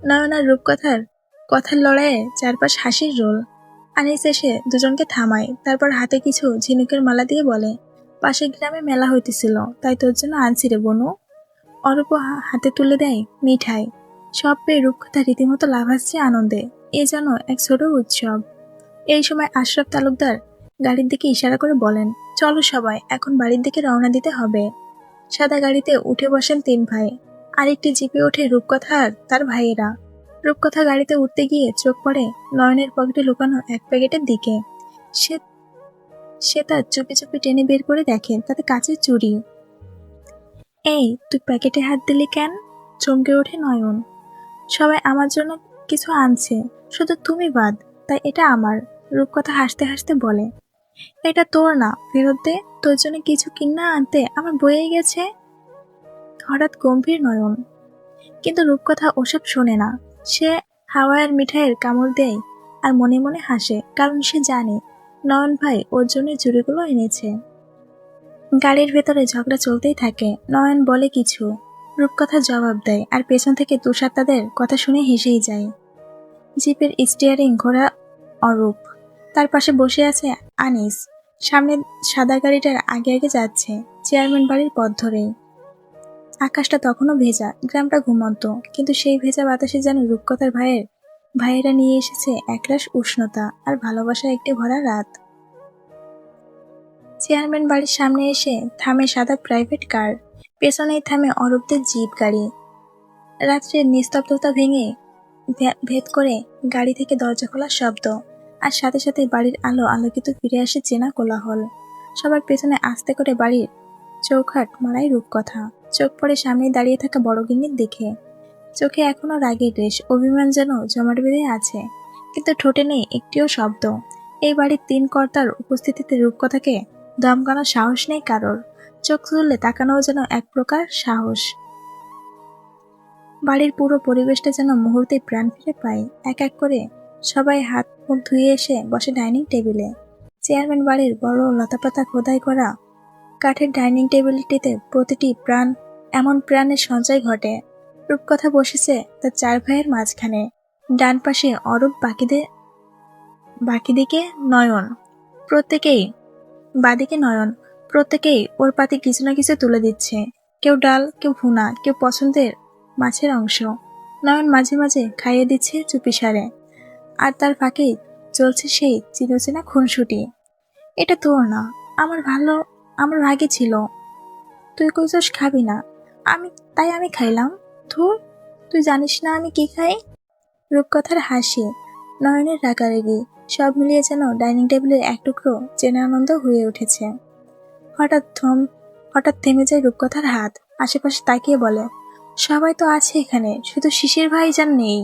[SPEAKER 1] নয়ন আর রূপকথার কথার লড়াইয়ে চারপাশ হাসির রোল। আনিস এসে দুজনকে থামায়, তারপর হাতে কিছু ঝিনুকের মালা দিয়ে বলে, পাশের গ্রামে মেলা হইতেছিল, তাই তোর জন্য আনছি রে বনু। অরূপ হাতে তুলে দেয় মিঠাই। সব পেয়ে রূপকথা রীতিমতো লাভ আসছে আনন্দে, এ যেন এক ছোট উৎসব। এই সময় আশরাফ তালুকদার গাড়ির দিকে ইশারা করে বলেন, চলো সবাই এখন বাড়ির দিকে রওনা দিতে হবে। সাদা গাড়িতে উঠে বসেন 3 ভাই। আরেকটি জিপে ওঠে রূপকথা আর তার ভাইয়েরা। রূপকথা গাড়িতে উঠতে গিয়ে চোখ পড়ে নয়নের পকেটে লুকানো এক প্যাকেটের দিকে। সে সে তার চুপি চুপি টেনে বের করে দেখে তাতে কাচের চুড়ি। এই তুই প্যাকেটে হাত দিলি কেন? চমকে ওঠে নয়ন। সবাই আমার জন্য কিছু আনছে, শুধু তুমি বাদ, তাই এটা আমার। রূপকথা হাসতে হাসতে বলে, এটা তোর না, ফেরত দে। তোর জন্য কিছু কিনা আনতে আমার বয়ে গেছে। হঠাৎ গম্ভীর নয়ন, কিন্তু রূপকথা ওসব শোনে না। সে হাওয়ার মিঠাইয়ের কামড় দেয় আর মনে মনে হাসে, কারণ সে জানে নয়ন ভাই ওর জন্য চুড়িগুলো এনেছে। গাড়ির ভেতরে ঝগড়া চলতেই থাকে। নয়ন বলে কিছু, রূপকথা জবাব দেয়, আর পেছন থেকে তুষার তাদের কথা শুনে হেসেই যায়। জিপের স্টিয়ারিং ঘোরা অরূপ, তার পাশে বসে আছে আনিস। সামনে সাদা গাড়িটার আগে আগে যাচ্ছে, চেয়ারম্যান বাড়ির পথ ধরেই। আকাশটা তখনও ভেজা, গ্রামটা ঘুমন্ত, কিন্তু সেই ভেজা বাতাসে যেন রূপকথার ভাইয়ের ভাইয়েরা নিয়ে এসেছে একরাশ উষ্ণতা আর ভালোবাসা একটি ভরা রাত। চেয়ারম্যান বাড়ির সামনে এসে থামে সাদা প্রাইভেট কার, পেছনেই থামে অরূপদের জিপ গাড়ি। রাত্রের নিস্তব্ধতা ভেঙে ভেদ করে গাড়ি থেকে দরজা খোলার শব্দ, আর সাথে সাথে বাড়ির আলো আলোকিত ফিরে আসে চেনা কোলাহল। সবার পেছনে আস্তে করে বাড়ির চৌখাট মারাই রূপকথা। চোখ পড়ে সামনে দাঁড়িয়ে থাকা বড় গিন্নির দিকে। চোখে এখনো রাগের রেশ, অভিমান যেন জমাট বেঁধে আছে, কিন্তু ঠোঁটে নেই একটিও শব্দ। এই বাড়ির তিন কর্তার উপস্থিতিতে রূপকথাকে দমকানোর সাহস নেই কারোর। চোখ তুললে তাকানোও যেন এক প্রকার সাহস। বাড়ির পুরো পরিবেশটা যেন মুহূর্তে প্রাণ ফিরে পায়। এক এক করে সবাই হাত মুখ ধুয়ে এসে বসে ডাইনিং টেবিলে। চেয়ারম্যান বাড়ির বড় লতাপাতা খোদাই করা কাঠের ডাইনিং টেবিলটিতে প্রতিটি এমন প্রাণের সঞ্চয় ঘটে। রূপকথা বসেছে তার চার ভাইয়ের মাঝখানে। ডান পাশে অরূপ, বাকিদিকে নয়ন, প্রত্যেকেই বাদিকে নয়ন। প্রত্যেকেই ওর পাতে কিছু না কিছু তুলে দিচ্ছে। কেউ ডাল, কেউ ভুনা, কেউ পছন্দের মাছের অংশ। নয়ন মাঝে মাঝে খাইয়ে দিচ্ছে চুপিসারে, আর তার ফাঁকে চলছে সেই চিরচেনা খুনসুটি। এটা তোর না, আমার ভাগে ছিল। তুই কইছস খাবি না, তাই আমি খাইলাম। ধুর, তুই জানিস না আমি কি খাই। রূপকথার হাসি, নয়নের রাগারাগি, সব মিলিয়ে যেন ডাইনিং টেবিলের এক টুকরো চেনা আনন্দ হয়ে উঠেছে। হঠাৎ থেমে যায় রূপকথার হাত। আশেপাশে তাকিয়ে বলে, সবাই তো আছে এখানে, শুধু শিশির ভাইজান নেই।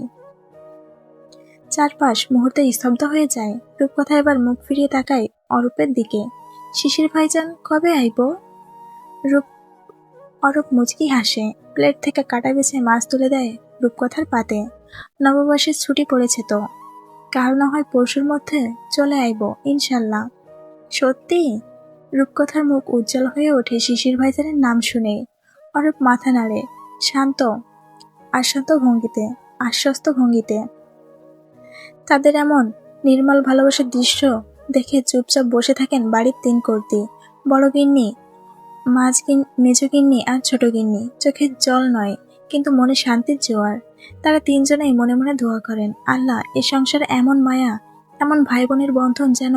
[SPEAKER 1] চারপাশ মুহূর্তে স্তব্ধ হয়ে যায়। রূপকথা এবার মুখ ফিরিয়ে তাকায় অরূপের দিকে। শিশির ভাইজান কবে আইব? অরূপ মুচকি হাসে, প্লেট থেকে কাটা বেছে মাছ তুলে দেয় রূপকথার পাতে। নববর্ষের ছুটি পড়েছে তো, কাল না হয় পরশুর মধ্যে চলে আইব ইনশাল্লাহ। সত্যি? রূপকথার মুখ উজ্জ্বল হয়ে ওঠে শিশির ভাইজানের নাম শুনে। অরূপ মাথা নাড়ে, শান্ত আশ্বস্ত ভঙ্গিতে। তাদের এমন নির্মল ভালোবাসার দৃশ্য দেখে চুপচাপ বসে থাকেন বাড়ির তিন কর্ত্রী। বড় গিন্নি, মেজ গিন্নি আর ছোট গিন্নি। চোখের জল নয়, কিন্তু মনে শান্তির জোয়ার। তারা তিনজনেই মনে মনে দোয়া করেন, আল্লাহ এ সংসারে এমন মায়া, এমন ভাই বোনের বন্ধন যেন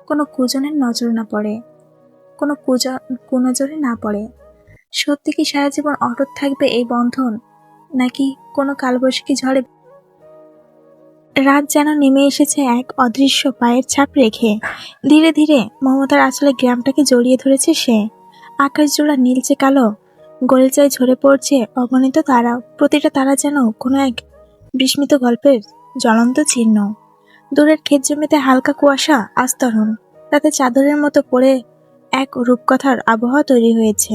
[SPEAKER 1] কোনো কুজনের নজর না পড়ে, কোনো কুনজরে না পড়ে। সত্যি কি সারা জীবন অটুট থাকবে এই বন্ধন, নাকি কোনো কালবৈশাখী ঝড়ে রাত যেন নেমে এসেছে এক অদৃশ্য পায়ের ছাপ রেখে? ধীরে ধীরে মমতার আঁচলে গ্রামটাকে জড়িয়ে ধরেছে সে। আকাশ জোড়া নীলচে কালো গলিচায় ঝরে পড়ছে অগণিত তারা। প্রতিটা তারা যেন কোনো এক বিস্মিত গল্পের জ্বলন্ত চিহ্ন। দূরের ক্ষেত জমিতে হালকা কুয়াশা আস্তরণ, তাতে চাদরের মতো পড়ে এক রূপকথার আবহাওয়া তৈরি হয়েছে।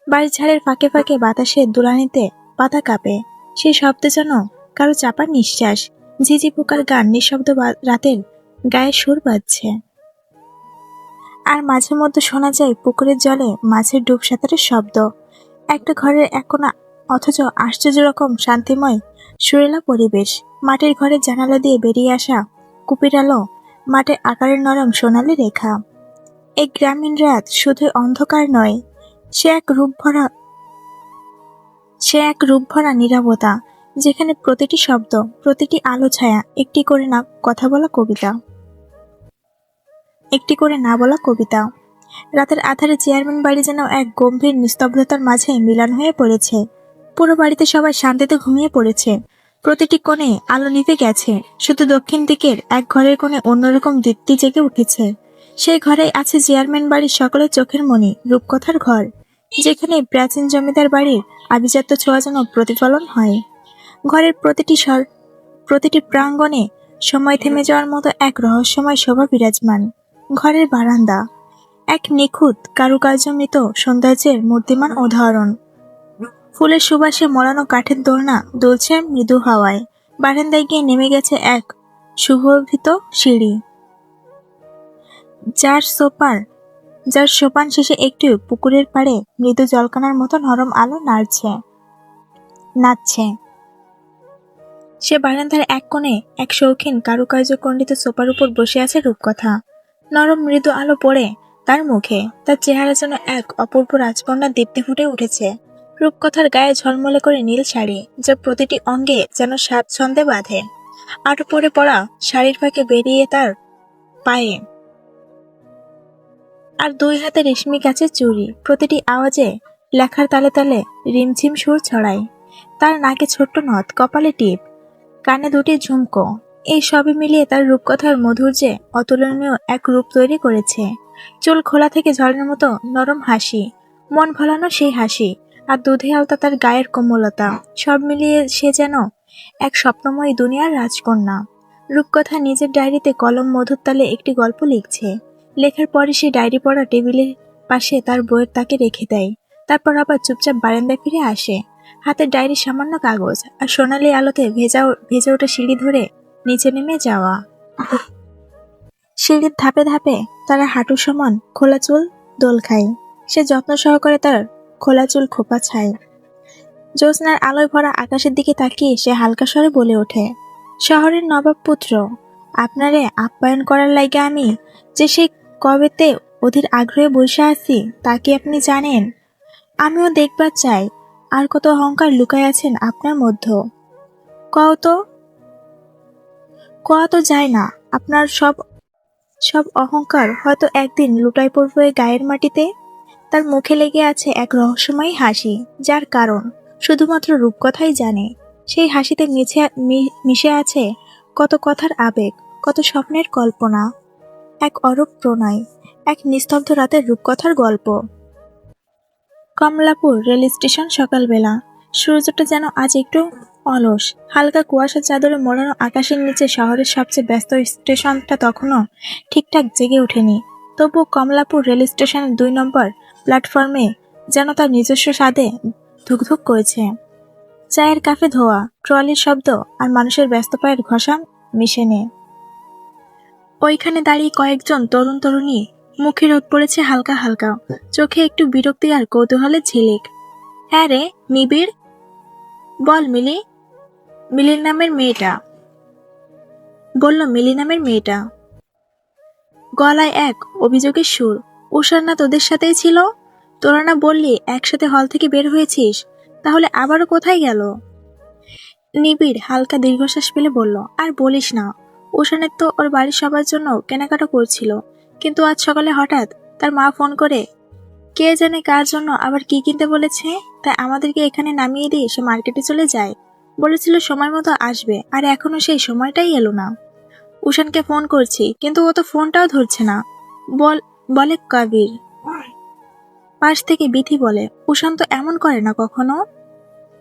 [SPEAKER 1] বাড়ির ঝাড়ের ফাঁকে ফাঁকে বাতাসে দুলানিতে পাতা কাঁপে, সেই শব্দ যেন কারো চাপার নিঃশ্বাস। ঝিঝি পোকার গান নিঃশব্দ রাতের গায়ে সুর বাজছে। আর মাঝে মধ্যে শোনা যায় পুকুরের জলে মাছের ডুব সাঁতারের শব্দ। একটা ঘরের এক কোণা, অথচ আশ্চর্য রকম শান্তিময় সুরেলা পরিবেশ। মাটির ঘরের জানালা দিয়ে বেরিয়ে আসা কুপির আলো, মাঠে আকারের নরম সোনালি রেখা। এই গ্রামীণ রাত শুধু অন্ধকার নয়, সে এক রূপভরা নীরবতা, যেখানে প্রতিটি শব্দ, প্রতিটি আলো ছায়া একটি করে না বলা কবিতা। রাতের আধারে চেয়ারম্যান বাড়ি যেন এক গম্ভীর নিস্তব্ধতার মাঝে মিলন হয়ে পড়েছে। পুরো বাড়িতে সবাই শান্তিতে ঘুমিয়ে পড়েছে। প্রতিটি কোণে আলো নিভে গেছে, শুধু দক্ষিণ দিকের এক ঘরের কোণে অন্যরকম দীপ্তি জেগে উঠেছে। সেই ঘরেই আছে চেয়ারম্যান বাড়ির সকলের চোখের মণি, রূপকথার ঘর, যেখানে প্রাচীন জমিদার বাড়ির আভিজাত্য ছোঁয়া যেন প্রতিফলন হয়। ঘরের প্রতিটি প্রাঙ্গণে সময় থেমে যাওয়ার মতো এক রহস্যময় শোভা বিরাজমান। ঘরের বারান্দা এক নিখুঁত কারুকার্যমৃত সৌন্দর্যের মূর্তিমান উদাহরণ। ফুলের সুবাসে মোড়ানো কাঠের দোলনা দুলছে মৃদু হাওয়ায়। বারান্দায় গিয়ে নেমে গেছে এক সুশোভিত সিঁড়ি, যার সোপান শেষে একটু পুকুরের পাড়ে মৃদু জলকানার মতো নরম আলো নাচছে। সে বারান্দার এক কোণে এক শৌখিন কারুকার্যখণ্ডিত সোফার উপর বসে আছে রূপকথা। নরম মৃদু আলো পড়ে তার মুখে, তার চেহারা যেন এক অপূর্ব রাজকন্যার দীপ্তি ফুটে উঠেছে। রূপকথার গায়ে ঝলমলে করে নীল শাড়ি, যা প্রতিটি অঙ্গে যেন সাত ছন্দে বাঁধে। আরো পরে পড়া শাড়ির ফাঁকে বেরিয়ে তার পায়ে, আর দুই হাতে রেশমি গাছের চুড়ি, প্রতিটি আওয়াজে লেখার তালে তালে রিমঝিম সুর ছড়ায়। তার নাকে ছোট্ট নথ, কপালে টিপ, কানে দুটি ঝুমকো, এই সবই মিলিয়ে তার রূপকথার মাধুর্যে অতুলনীয় এক রূপ তৈরি করেছে। চুল খোলা থেকে ঝড়ের মতো নরম হাসি, মন ভোলানো সেই হাসি, আর দুধে আলতা তার গায়ের কোমলতা, সব মিলিয়ে সে যেন এক স্বপ্নময়ী দুনিয়ার রাজকন্যা। রূপকথা নিজের ডায়েরিতে কলম মধুর তালে একটি গল্প লিখছে। লেখার পরে সে ডায়েরি পড়া টেবিলের পাশে তার বইয়ের তাকে রেখে দেয়। তারপর আবার চুপচাপ বারান্দায় ফিরে আসে, হাতের ডায়েরির সামান্য কাগজ আর সোনালি আলোতে ভেজে ওঠা সিঁড়ি ধরে নিচে নেমে যাওয়া। সিঁড়ির ধাপে ধাপে তারা হাঁটু সমান খোলা চুল দোল খায়। সে যত্ন সহকারে তার খোলা চুল খোপা ছায়। জ্যোৎস্নার আলোয় ভরা আকাশের দিকে তাকিয়ে সে হালকা স্বরে বলে ওঠে, শহরের নবাব পুত্র, আপনারে আপ্যায়ন করার লাইগা আমি যে সেই কবেতে অধীর আগ্রহে বসে আছি তা কি আপনি জানেন? আমিও দেখবার চাই আর কত অহংকার লুকায় আছেন আপনার মধ্যে। কওয়া তো যায় না, আপনার সব সব অহংকার হয়তো একদিন লুটাই পড়বে গায়ের মাটিতে। তার মুখে লেগে আছে এক রহস্যময়ী হাসি, যার কারণ শুধুমাত্র রূপকথাই জানে। সেই হাসিতে মিশে আছে কত কথার আবেগ, কত স্বপ্নের কল্পনা, এক অরূপ প্রণয়, এক নিস্তব্ধ রাতের রূপকথার গল্প। কমলাপুর রেল স্টেশন, সকালবেলা। সূর্যটা যেন আজ একটু অলস, হালকা কুয়াশার চাদরে মোড়ানো আকাশের নিচে শহরের সবচেয়ে ব্যস্ত স্টেশনটা তখনও ঠিকঠাক জেগে ওঠেনি। তবুও কমলাপুর রেল স্টেশনের 2 নম্বর প্ল্যাটফর্মে যেন তার নিজস্ব স্বাদে ধুকধুক করেছে। চায়ের কাফে ধোয়া, ট্রলির শব্দ আর মানুষের ব্যস্ত পায়ের ঘষা মিশে নে। ওইখানে দাঁড়িয়ে কয়েকজন তরুণ তরুণী, মুখে রোদ পড়েছে হালকা হালকা, চোখে একটু বিরক্তি আর কৌতূহলের ঝিলিক। হ্যাঁ রে নিবিড়, বল মিলি। মিলির নামের মেয়েটা বলল, মিলি নামের মেয়েটা। গলায় এক অভিযোগের সুর। উষার না তোদের সাথেই ছিল? তোরা না বললি একসাথে হল থেকে বের হয়েছিস, তাহলে আবারও কোথায় গেল? নিবিড় হালকা দীর্ঘশ্বাস ফেলে বলল, আর বলিস না, উষানের তো ওর বাড়ির সবার জন্য কেনাকাটা করছিল, কিন্তু আজ সকালে হঠাৎ তার মা ফোন করে কে জানে কার জন্য আবার কি কিনতে বলেছে, তাই আমাদেরকে এখানে নামিয়ে দিয়ে সে মার্কেটে চলে যায়। বলেছিল সময় মতো আসবে, আর এখনো সেই সময়টাই এলো না। উষানকে ফোন করছি, কিন্তু ও তো ফোনটাও ধরছে না। বলে কবির। পাশ থেকে বিথি বলে, উষান তো এমন করে না কখনো।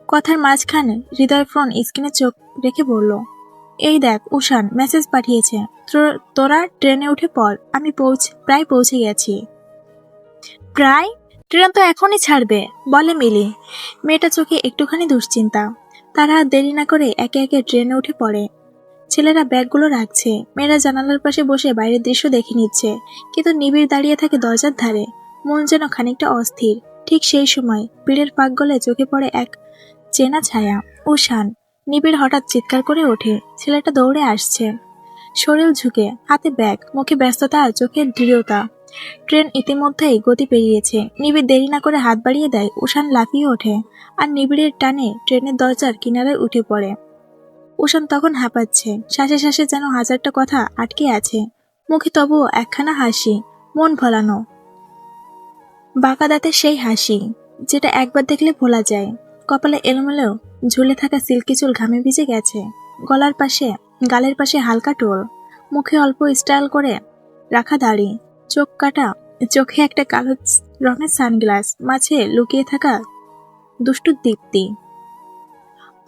[SPEAKER 1] কথার মাঝখানে হৃদয় ফোন স্ক্রিনে চোখ রেখে বলল, এই দেখ উষান মেসেজ পাঠিয়েছে, তোরা ট্রেনে উঠে পড়, আমি প্রায় পৌঁছে গেছি। প্রায়? ট্রেন তো এখনই ছাড়বে, বলে মিলি। মেয়েটা চোখে একটুখানি দুশ্চিন্তা। তারা দেরি না করে একে একে ট্রেনে উঠে পড়ে। ছেলেরা ব্যাগগুলো রাখছে, মেয়েরা জানালার পাশে বসে বাইরের দৃশ্য দেখে নিচ্ছে, কিন্তু নিবিড় দাঁড়িয়ে থাকে দরজার ধারে, মন যেন খানিকটা অস্থির। ঠিক সেই সময় ভিড়ের পাক গলে চোখে পড়ে এক চেনা ছায়া, উষান। নিবিড় হঠাৎ চিৎকার করে ওঠে। ছেলেটা দৌড়ে আসছে, শরীর ঝুঁকে, হাতে ব্যাগ, মুখে ব্যস্ততা আর চোখের দৃঢ়তা। ট্রেন ইতিমধ্যেই গতি পেরিয়েছে। নিবিড় দেরি না করে হাত বাড়িয়ে দেয়। উষান লাফিয়ে ওঠে আর নিবিড়ের টানে ট্রেনের দরজার কিনারায় উঠে পড়ে। উষান তখন হাঁপাচ্ছে, শ্বাসে শ্বাসে যেন হাজারটা কথা আটকে আছে, মুখে তবুও একখানা হাসি, মন ভোলানো, বাঁকা দাঁতের সেই হাসি যেটা একবার দেখলে ভোলা যায়। কপালে এলোমেলো ঝুলে থাকা সিল্কি চুল ঘামে ভিজে গেছে, গালের পাশে হালকা টোল, মুখে অল্প স্টাইল করে রাখা দাড়ি, চোখে একটা কালো রঙের সানগ্লাস, মাঝে লুকিয়ে থাকা দুষ্টু দীপ্তি।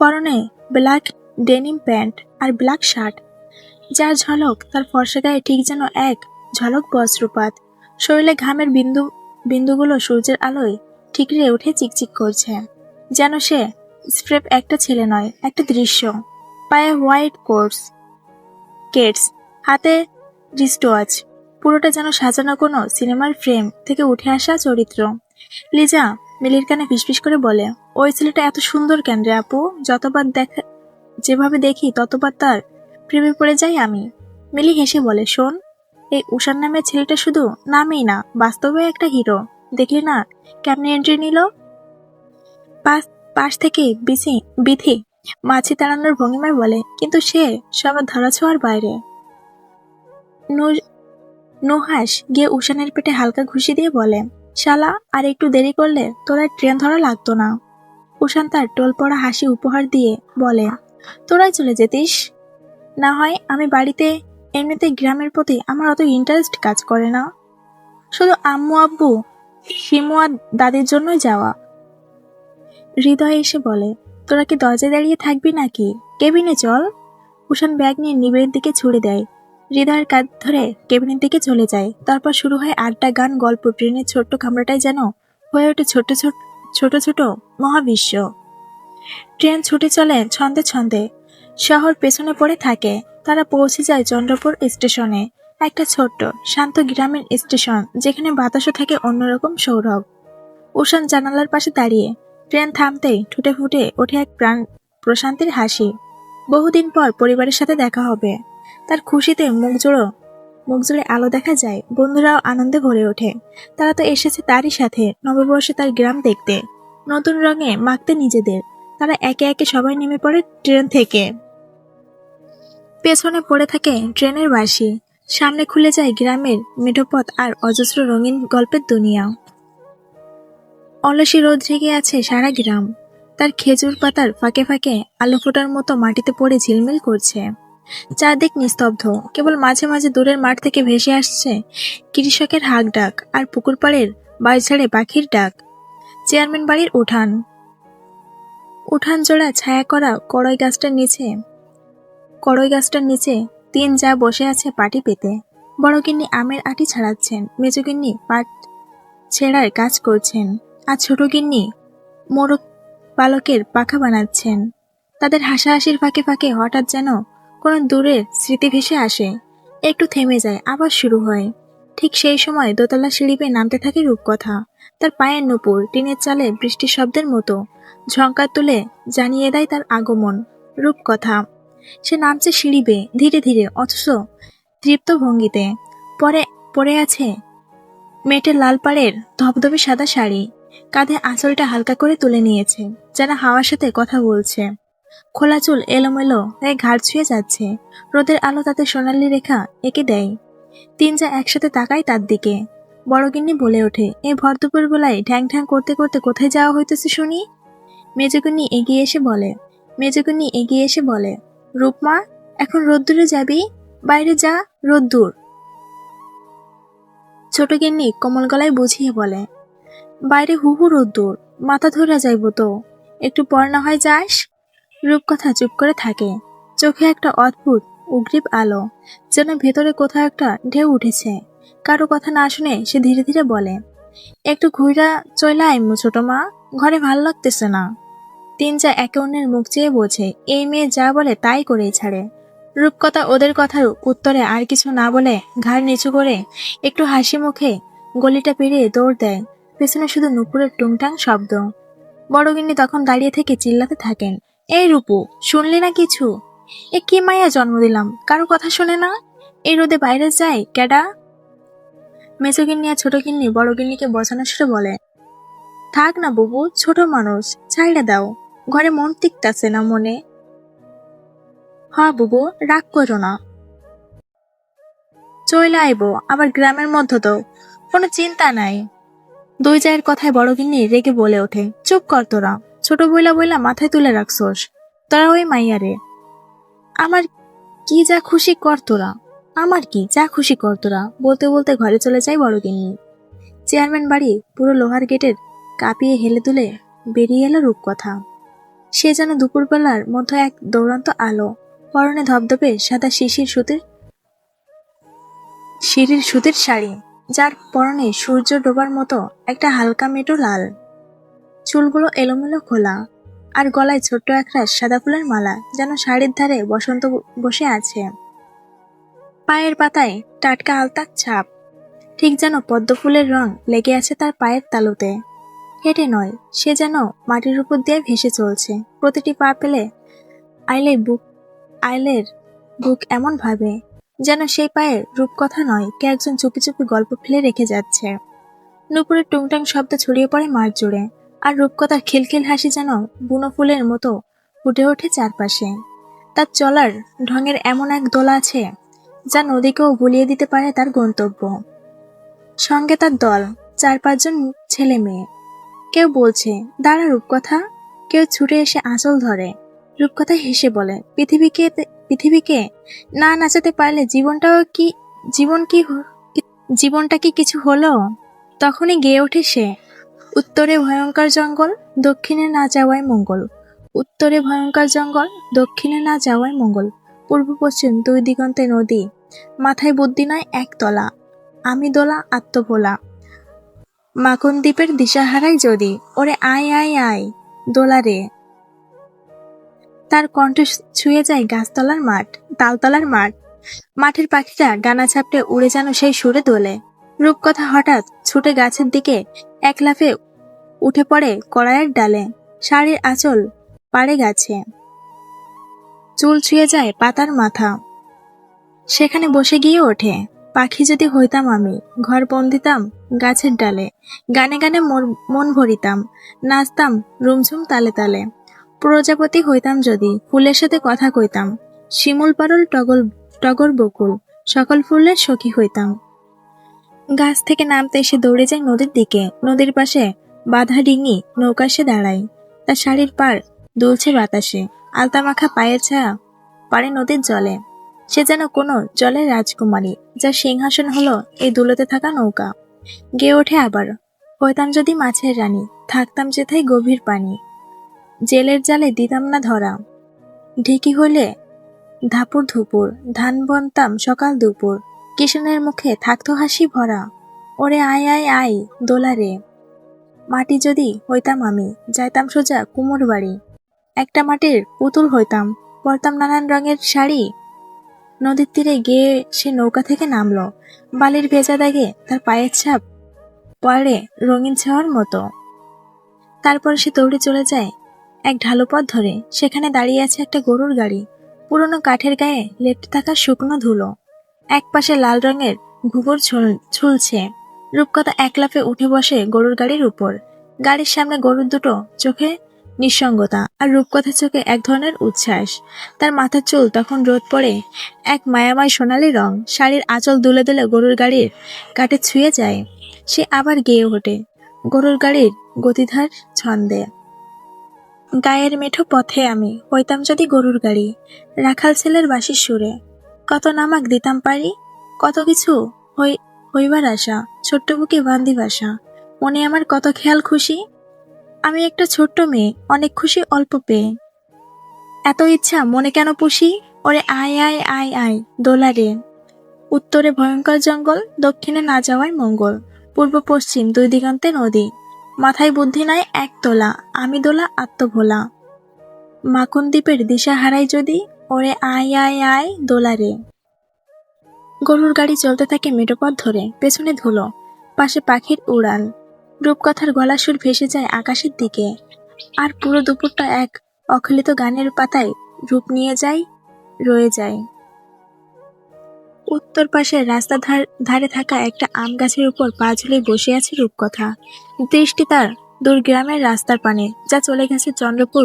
[SPEAKER 1] পরনে ব্ল্যাক ডেনিম প্যান্ট আর ব্ল্যাক শার্ট, যার ঝলক তার ফর্সা গায়ে ঠিক যেন এক ঝলক বজ্রপাত। শরীরে ঘামের বিন্দুগুলো সূর্যের আলোয় ঠিকরে উঠে চিকচিক করছে, যেন সে স্রেফ একটা ছেলে নয়, একটা দৃশ্য। পায়ে হোয়াইট কেটস, হাতে রিস্টওয়াচ, পুরোটা যেন সাজানো কোনো সিনেমার ফ্রেম থেকে উঠে আসা চরিত্র। লিজা মিলির কানে ফিসফিস করে বলে, ওই ছেলেটা এত সুন্দর কেন রে আপু? যেভাবে দেখি ততবার তার প্রেমে পড়ে যাই আমি। মিলি হেসে বলে, শোন, এই উষার নামের ছেলেটা শুধু নামেই না, বাস্তবে একটা হিরো। দেখলি না কেমনে এন্ট্রি নিল? পাশ থেকে বিথি মাছি তাড়ানোর ভঙ্গিমায় বলে, কিন্তু সে সবার ধরাছোঁয়ার বাইরে। নুহাস গিয়ে উষানের পেটে হালকা ঘুষি দিয়ে বলে, শালা, আর একটু দেরি করলে তোরা ট্রেন ধরা লাগতো না। উষান তার টোল পড়া হাসি উপহার দিয়ে বলে, তোরাই চলে যেতিস না হয়। আমি বাড়িতে এমনিতে গ্রামের প্রতি আমার অত ইন্টারেস্ট কাজ করে না, শুধু আম্মু আব্বু শিমু আর দাদির জন্যই যাওয়া। হৃদয় এসে বলে, তোরা কি দরজায় দাঁড়িয়ে থাকবি নাকি? কেবিনে চল। উষান ব্যাগ নিয়ে নিবিড়ের দিকে ছুড়ে দেয়। হৃদয়ের কাঁধ ধরে কেবিনের দিকে চলে যায়। তারপর শুরু হয় আড্ডা, গান, গল্প। ট্রেনের ছোট্ট কামরাটাই যেন হয়ে ওঠে ছোট ছোট ছোট ছোট মহাবিশ্ব। ট্রেন ছুটে চলে ছন্দে ছন্দে। শহর পেছনে পড়ে থাকে। তারা পৌঁছে যায় চন্দ্রপুর স্টেশনে। একটা ছোট্ট শান্ত গ্রামের স্টেশন, যেখানে বাতাসও থাকে অন্যরকম সৌরভ। উষান জানালার পাশে দাঁড়িয়ে। ট্রেন থামতেই ঠোঁটে ফুটে ওঠে এক প্রশান্তির হাসি। বহুদিন পর পরিবারের সাথে দেখা হবে। তার খুশিতে মুখ জুড়ে আলো দেখা যায়। বন্ধুরাও আনন্দে ভরে ওঠে। তারা তো এসেছে তারই সাথে, নববর্ষে তার গ্রাম দেখতে, নতুন রঙে মাখতে নিজেদের। তারা একে একে সবাই নেমে পড়ে ট্রেন থেকে। পেছনে পড়ে থাকে ট্রেনের বাঁশি। সামনে খুলে যায় গ্রামের মেঠোপথ আর অজস্র রঙিন গল্পের দুনিয়া। অলসী রোদ রেগে আছে সারা গ্রাম। তার খেজুর পাতার ফাঁকে ফাঁকে আলো ফোটার মতো মাটিতে পড়ে ঝিলমিল করছে। চারদিক নিস্তব্ধ। কেবল মাঝে মাঝে দূরের মাঠ থেকে ভেসে আসছে কৃষকের হাঁক ডাক আর পুকুর পাড়ের বাঁশঝাড়ে পাখির ডাক। চেয়ারম্যান বাড়ির উঠান জোড়া ছায়া করা কড়ই গাছটার নিচে তিন যা বসে আছে পাটি পেতে। বড় গিন্নি আমের আটি ছাড়াচ্ছেন, মেজো গিন্নি পাট ছেঁড়ার কাজ করছেন, আর ছোট গিন্নি মোরগ পালকের পাখা বানাচ্ছেন। তাদের হাসাহাসির ফাঁকে ফাঁকে হঠাৎ যেন কোনো দূরের স্মৃতি ভেসে আসে। একটু থেমে যায়, আবার শুরু হয়। ঠিক সেই সময় দোতলা সিঁড়ি বেয়ে নামতে থাকে রূপকথা। তার পায়ের নুপুর টিনের চালে বৃষ্টির শব্দের মতো ঝংকার তুলে জানিয়ে দেয় তার আগমন। রূপকথা। সে নামছে সিঁড়ি বেয়ে ধীরে ধীরে, অথচ তৃপ্ত ভঙ্গিতে। পরে আছে মেয়েটের লাল পাড়ের ধবধবে সাদা শাড়ি। কাঁধে আঁচলটা হালকা করে তুলে নিয়েছে, যেন হাওয়ার সাথে কথা বলছে। খোলা চুল এলোমেলো হয়ে ঘাড় ছুঁয়ে যাচ্ছে। রোদের আলো তাতে সোনালি রেখা এঁকে দেয়। তিন যা একসাথে তাকায় তার দিকে। বড়গিন্নি বলে ওঠে, এই ভর দুপুর বেলায় ঢ্যাং ঢ্যাং করতে করতে কোথায় যাওয়া হইতেছে শুনি? মেজগিন্নি এগিয়ে এসে বলে, রূপমা, এখন রোদ্দুরে যাবি? বাইরে যা, রোদ্দুর। ছোট গিন্নি কোমল গলায় বুঝিয়ে বলে, বাইরে হুহু রোদ্দুর, মাথা ধরা যাইব তো, একটু পর না হয় যাস। রূপকথা চুপ করে থাকে। চোখে একটা অদ্ভুত উগ্রীব আলো, যেন ভেতরে কোথাও একটা ঢেউ উঠেছে। কারো কথা না শুনে সে ধীরে ধীরে বলে, একটু ঘুইরা চইলা আইমু ছোট মা, ঘরে ভাল লাগতেছে না। তিন যা একে অন্যের মুখ চেয়ে বোঝে, এই মেয়ে যা বলে তাই করেই ছাড়ে। রূপকথা ওদের কথার উত্তরে আর কিছু না বলে ঘাড় নিচু করে একটু হাসি মুখে গলিটা পেরিয়ে দৌড় দেয়। পেছনে শুধু নুপুরের টুংটাং শব্দ। বড়গিন্নি তখন দাঁড়িয়ে থেকে চিল্লাতে থাকেন, এই রূপু, শুনলি না কিছু? এ কি মাইয়া জন্ম দিলাম, কারো কথা শোনে না? এই রোদে বাইরে যায় ক্যাডা? মেজগিন্নি আর ছোট গিন্নি বড়গিন্নিকে বোঝানোর সুরে বলে, থাক না বুবু, ছোট মানুষ, ছাইড়া দাও, ঘরে মন টিকতাছে না মনে। বুবু, রাগ করো না, চইলা আইব আবার গ্রামের মধ্য তো, কোনো চিন্তা নাই। দুই জায়ের কথায় বড়গিন্নি রেগে বলে ওঠে, চুপ কর তোরা, ছোট বইলা বইলা মাথায় তুলে রাখছোস, তোরা ওই মাইয়ারে। আমার কি যা খুশি কর তোরা, বলতে বলতে ঘরে চলে যায় বড়গিন্নি। চেয়ারম্যান বাড়ি পুরো লোহার গেটের কাঁপিয়ে হেলে তুলে বেরিয়ে এলো রূপকথা। সে যেন দুপুরবেলার মধ্যে এক দৌড়ান্ত আলো। পরনে ধবধবে সাদা সিঁড়ির সুতির শাড়ি, যার পরনে সূর্য ডোবার মতো একটা হালকা মেটো লাল। চুলগুলো এলোমেলো খোলা, আর গলায় ছোট্ট একরাশ সাদা ফুলের মালা, যেন শাড়ির ধারে বসন্ত বসে আছে। পায়ের পাতায় টাটকা আলতার ছাপ, ঠিক যেন পদ্ম ফুলের রং লেগে আছে তার পায়ের তালুতে। হেঁটে নয়, সে যেন মাটির উপর দিয়ে ভেসে চলছে। প্রতিটি পা পেলে আইলের বুক এমন ভাবে, যেন সেই পায়ের রূপকথা নয়, কে একজন চুপি চুপি গল্প ফেলে রেখে যাচ্ছে। নুপুরের টুংটাং শব্দ ছড়িয়ে পড়ে মাঠ জুড়ে, আর রূপকথার খিলখিল হাসি যেন বুনো ফুলের মতো ফুটে ওঠে চারপাশে। তার চলার ঢঙের এমন এক দোলা আছে যা নদীকেও ভুলিয়ে দিতে পারে তার গন্তব্য। সঙ্গে তার দল, 4-5 জন ছেলে মেয়ে। কেউ বলছে, দাঁড়া রূপকথা। কেউ ছুটে এসে আঁচল ধরে। রূপকথা হেসে বলে, পৃথিবীকে না নাচাতে পারলে জীবনটা কি কিছু হলো? তখনই গেয়ে ওঠে সে, উত্তরে ভয়ঙ্কর জঙ্গল, দক্ষিণে না যাওয়াই মঙ্গল। উত্তরে ভয়ঙ্কর জঙ্গল, দক্ষিণে না যাওয়াই মঙ্গল। পূর্ব পশ্চিম 2 দিগন্তে নদী, মাথায় বুদ্ধি নয় একতলা। আমি দোলা আত্মভোলা, মাখন দ্বীপের দিশাহারাই যদি। ওরে আয় আয় আয় দোলা রে। তার কণ্ঠ ছুঁয়ে যায় গাছতলার মাঠ, তালতলার মাঠ। মাঠের পাখিরা ডানা চাপটে উড়ে যেন সেই সুরে দোলে। রূপকথা হঠাৎ ছুটে গাছের দিকে এক লাফে উঠে পড়ে কড়াইয়ের ডালে। শাড়ির আঁচল পাড়ে গাছে, চুল ছুঁয়ে যায় পাতার মাথা। সেখানে বসে গিয়ে ওঠে, পাখি যদি হইতাম আমি, ঘর বন্দিতাম গাছের ডালে। গানে গানে মন ভরিতাম, নাচতাম রুমঝুম তালে তালে। প্রজাপতি হইতাম যদি, ফুলের সাথে কথা কইতাম। শিমুল পারুল টগর বকুল, সকল ফুলের সখী হইতাম। গাছ থেকে নামতে এসে দৌড়ে যায় নদীর দিকে। নদীর পাশে বাঁধা ডিঙি নৌকা সে দাঁড়ায়। তার শাড়ির পাড় দুলছে বাতাসে, আলতা মাখা পায়ের ছায়া পারে নদীর জলে। সে যেন কোনো জলের রাজকুমারী, যার সিংহাসন হলো এই দুলতে থাকা নৌকা। গেয়ে ওঠে আবার, হইতাম যদি মাছের রানী, থাকতাম যেথায় গভীর পানি। জেলের জালে দিতাম না ধরা, ঢেকি হইলে ধাপুর ধুপুর। ধান বনতাম সকাল দুপুর, কিষানের মুখে থাকতো হাসি ভরা। ওরে আয় আয় আয় দোলা রে। মাটি যদি হইতাম আমি, যাইতাম সোজা কুমোর বাড়ি। একটা মাটির পুতুল হইতাম, পরতাম নানান রঙের শাড়ি। নদীর তীরে গিয়ে সে নৌকা থেকে নামলো। বালির ভেজা দাগে তার পায়ের ছাপ পড়ে রঙিন ছোঁয়ার মতো। তারপর সে দৌড়ে চলে যায় এক ঢালু পথ ধরে। সেখানে দাঁড়িয়ে আছে একটা গরুর গাড়ি, পুরনো কাঠের গায়ে লেপ্টে থাকা শুকনো ধুলো। এক পাশে লাল রঙের ঘুঘুর ঝুলছে। রূপকথা এক লাফে উঠে বসে গরুর গাড়ির উপর। গাড়ির সামনে গরুর দুটো চোখে নিঃসঙ্গতা, আর রূপকথার চোখে এক ধরনের উচ্ছ্বাস। তার মাথার চুল তখন রোদ পড়ে এক মায়াময় সোনালি রং। শাড়ির আঁচল দুলে দুলে গরুর গাড়ির কাটে ছুঁয়ে যায়। সে আবার গেয়ে ওঠে গরুর গাড়ির গতিধার ছন্দে। গায়ের মেঠো পথে আমি, হইতাম যদি গরুর গাড়ি। রাখাল ছেলের বাঁশির সুরে কত নামাক দিতাম পারি। কত কিছু হইবার আশা, ছোট্ট বুকে বান্দি বাসা। মনে আমার কত খেয়াল খুশি। আমি একটা ছোট্ট মেয়ে, অনেক খুশি অল্প পেয়ে। এত ইচ্ছা মনে কেন পুষি। ওরে আয় আয় আয় আয় দোলা রে। উত্তরে ভয়ঙ্কর জঙ্গল, দক্ষিণে না যাওয়াই মঙ্গল। পূর্ব পশ্চিম 2 দিগন্তে নদী, মাথায় বুদ্ধি নাই একতলা। আমি দোলা আত্মভোলা, মাখন দ্বীপের দিশা হারাই যদি। ওরে আয় আয় আয় দোলা রে। গরুর গাড়ি চলতে থাকে মেঠো পথ ধরে, পেছনে ধুলো, পাশে পাখির উড়ান। রূপকথার গলা সুর ভেসে যায় আকাশের দিকে। আর পুরো দুপুরটা এক অখলিত গানের পাতায় রূপ নিয়ে রয়ে যায়। উত্তর পাশের রাস্তার ধারে থাকা একটা আম গাছের উপর পা ঝুলে বসে আছে রূপকথা। দৃষ্টি তার দূর গ্রামের রাস্তার পানে, যা চলে গেছে চন্দ্রপুর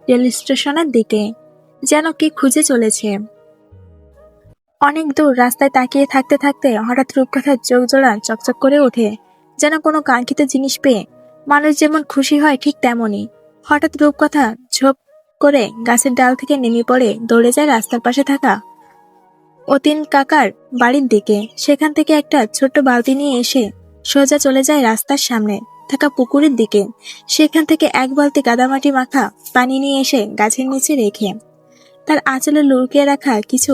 [SPEAKER 1] রেল স্টেশনের দিকে। যেন কি খুঁজে চলেছে। অনেক দূর রাস্তায় তাকিয়ে থাকতে থাকতে হঠাৎ রূপকথার চোখ জোড়া চকচক করে ওঠে, যেন কোনো কাঙ্ক্ষিত জিনিস পেয়ে মানুষ যেমন খুশি হয় ঠিক তেমনই। হঠাৎ রূপকথা ঝোপ করে গাছের ডাল থেকে নেমে পড়ে দৌড়ে যায় রাস্তার পাশে থাকা অতীন কাকার বাড়ির দিকে। সেখান থেকে একটা ছোট্ট বালতি নিয়ে এসে সোজা চলে যায় রাস্তার সামনে থাকা পুকুরের দিকে। সেখান থেকে এক বালতি কাদামাটি মাখা পানি নিয়ে এসে গাছের নিচে রেখে তার আঁচলে লুকিয়ে রাখা কিছু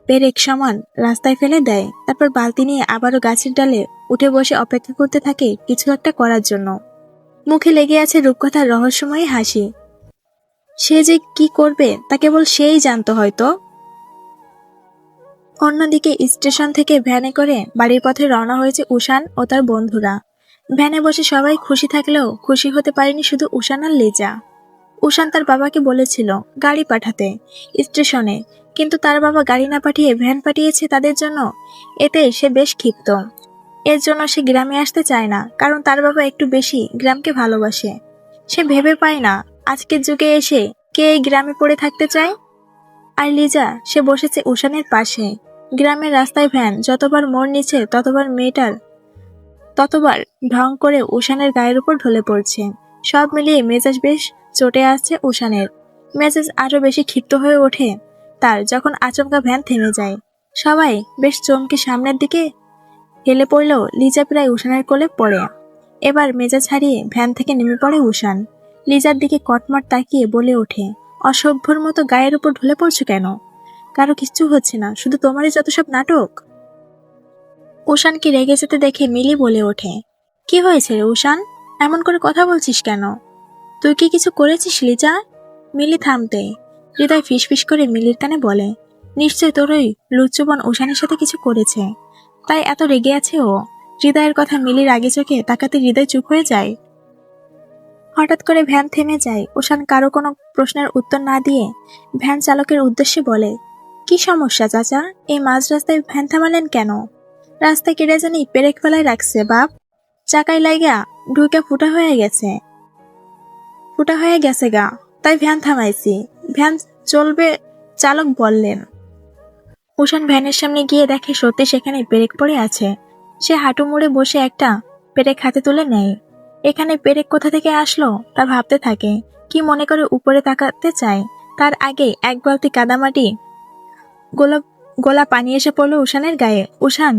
[SPEAKER 1] পেরেক সমান রাস্তায় ফেলে দেয়। তারপর বালতি নিয়ে আবারও গাছের ডালে উঠে বসে অপেক্ষা করতে থাকে কিছু একটা করার জন্য। মুখে লেগে আছে রূপকথার রহস্যময়ী হাসি। সে যে কি করবে তা কেবল সেই জানতো হয়তো। অন্যদিকে স্টেশন থেকে ভ্যানে করে বাড়ির পথে রওনা হয়েছে উষান ও তার বন্ধুরা। ভ্যানে বসে সবাই খুশি থাকলেও খুশি হতে পারেনি শুধু উষান আর লিজা। উষান তার বাবাকে বলেছিল গাড়ি পাঠাতে স্টেশনে, কিন্তু তার বাবা গাড়ি না পাঠিয়ে ভ্যান পাঠিয়েছে তাদের জন্য। এতে সে বেশ ক্ষিপ্ত। এর জন্য সে গ্রামে আসতে চায় না, কারণ তার বাবা একটু বেশি গ্রামকে ভালোবাসে। সে ভেবে পায় না আজকের যুগে এসে কে এই গ্রামে পড়ে থাকতে চায়? আর লিজা, সে বসেছে উষানের পাশে। গ্রামের রাস্তায় ভ্যান যতবার মোড় নিচ্ছে ততবার ঢং করে উষানের গায়ের উপর ঢলে পড়ছে। সব মিলিয়ে মেজাজ বেশ চটে আসছে উষানের। মেজাজ আরো বেশি ক্ষিপ্ত হয়ে ওঠে তার যখন আচমকা ভ্যান থেমে যায়। সবাই বেশ চমকে সামনের দিকে হেলে পড়লেও লিজা প্রায় উষানের কোলে পড়ে। এবার মেজাজ হারিয়ে ভ্যান থেকে নেমে পড়ে উষান। লিজার দিকে কটমট তাকিয়ে বলে ওঠে, অসভ্যর মতো গায়ের উপর ঢলে পড়ছো কেন? কারো কিচ্ছু হচ্ছে না, শুধু তোমারই যত সব নাটক। উষানকে রেগে যেতে দেখে মিলি বলে ওঠে, কি হয়েছে রে উষান, এমন করে কথা বলছিস কেন? তুই কি কিছু করেছিস লিজা? মিলি থামতে হৃদয় ফিসফিস করে মিলির কানে বলে, নিশ্চয় তোর ওই লুচ্চবন উষানের সাথে কিছু করেছে, তাই এত রেগে আছে ও। হৃদয়ের কথা মিলির আগে চোখে তাকাতে হৃদয় চুপ হয়ে যায়। হঠাৎ করে ভ্যান থেমে যায়। উষান কারো কোনো প্রশ্নের উত্তর না দিয়ে ভ্যান চালকের উদ্দেশ্যে বলে, কি সমস্যা চাচা, এই মাঝ রাস্তায় ভ্যান থামালেন কেন? রাস্তায় কেটে জানি পেরেক ফেলায় রাখছে বাপ, চাকায় লাইগা ঢুকে ফুটা হয়ে গেছে গা, তাই ভ্যান থামাইছি। ভ্যান চলবে চালক বললেন। উষান ভ্যানের সামনে গিয়ে দেখে সত্যি সেখানে পেরেক পড়ে আছে। সে হাঁটু মুড়ে বসে একটা পেরেক হাতে তুলে নেয়। এখানে পেরেক কোথা থেকে আসলো তা ভাবতে থাকে। কি মনে করে উপরে তাকাতে চায়, তার আগে এক বালতি কাদামাটি গোলা পানি এসে পড়লো উষানের গায়ে। উষান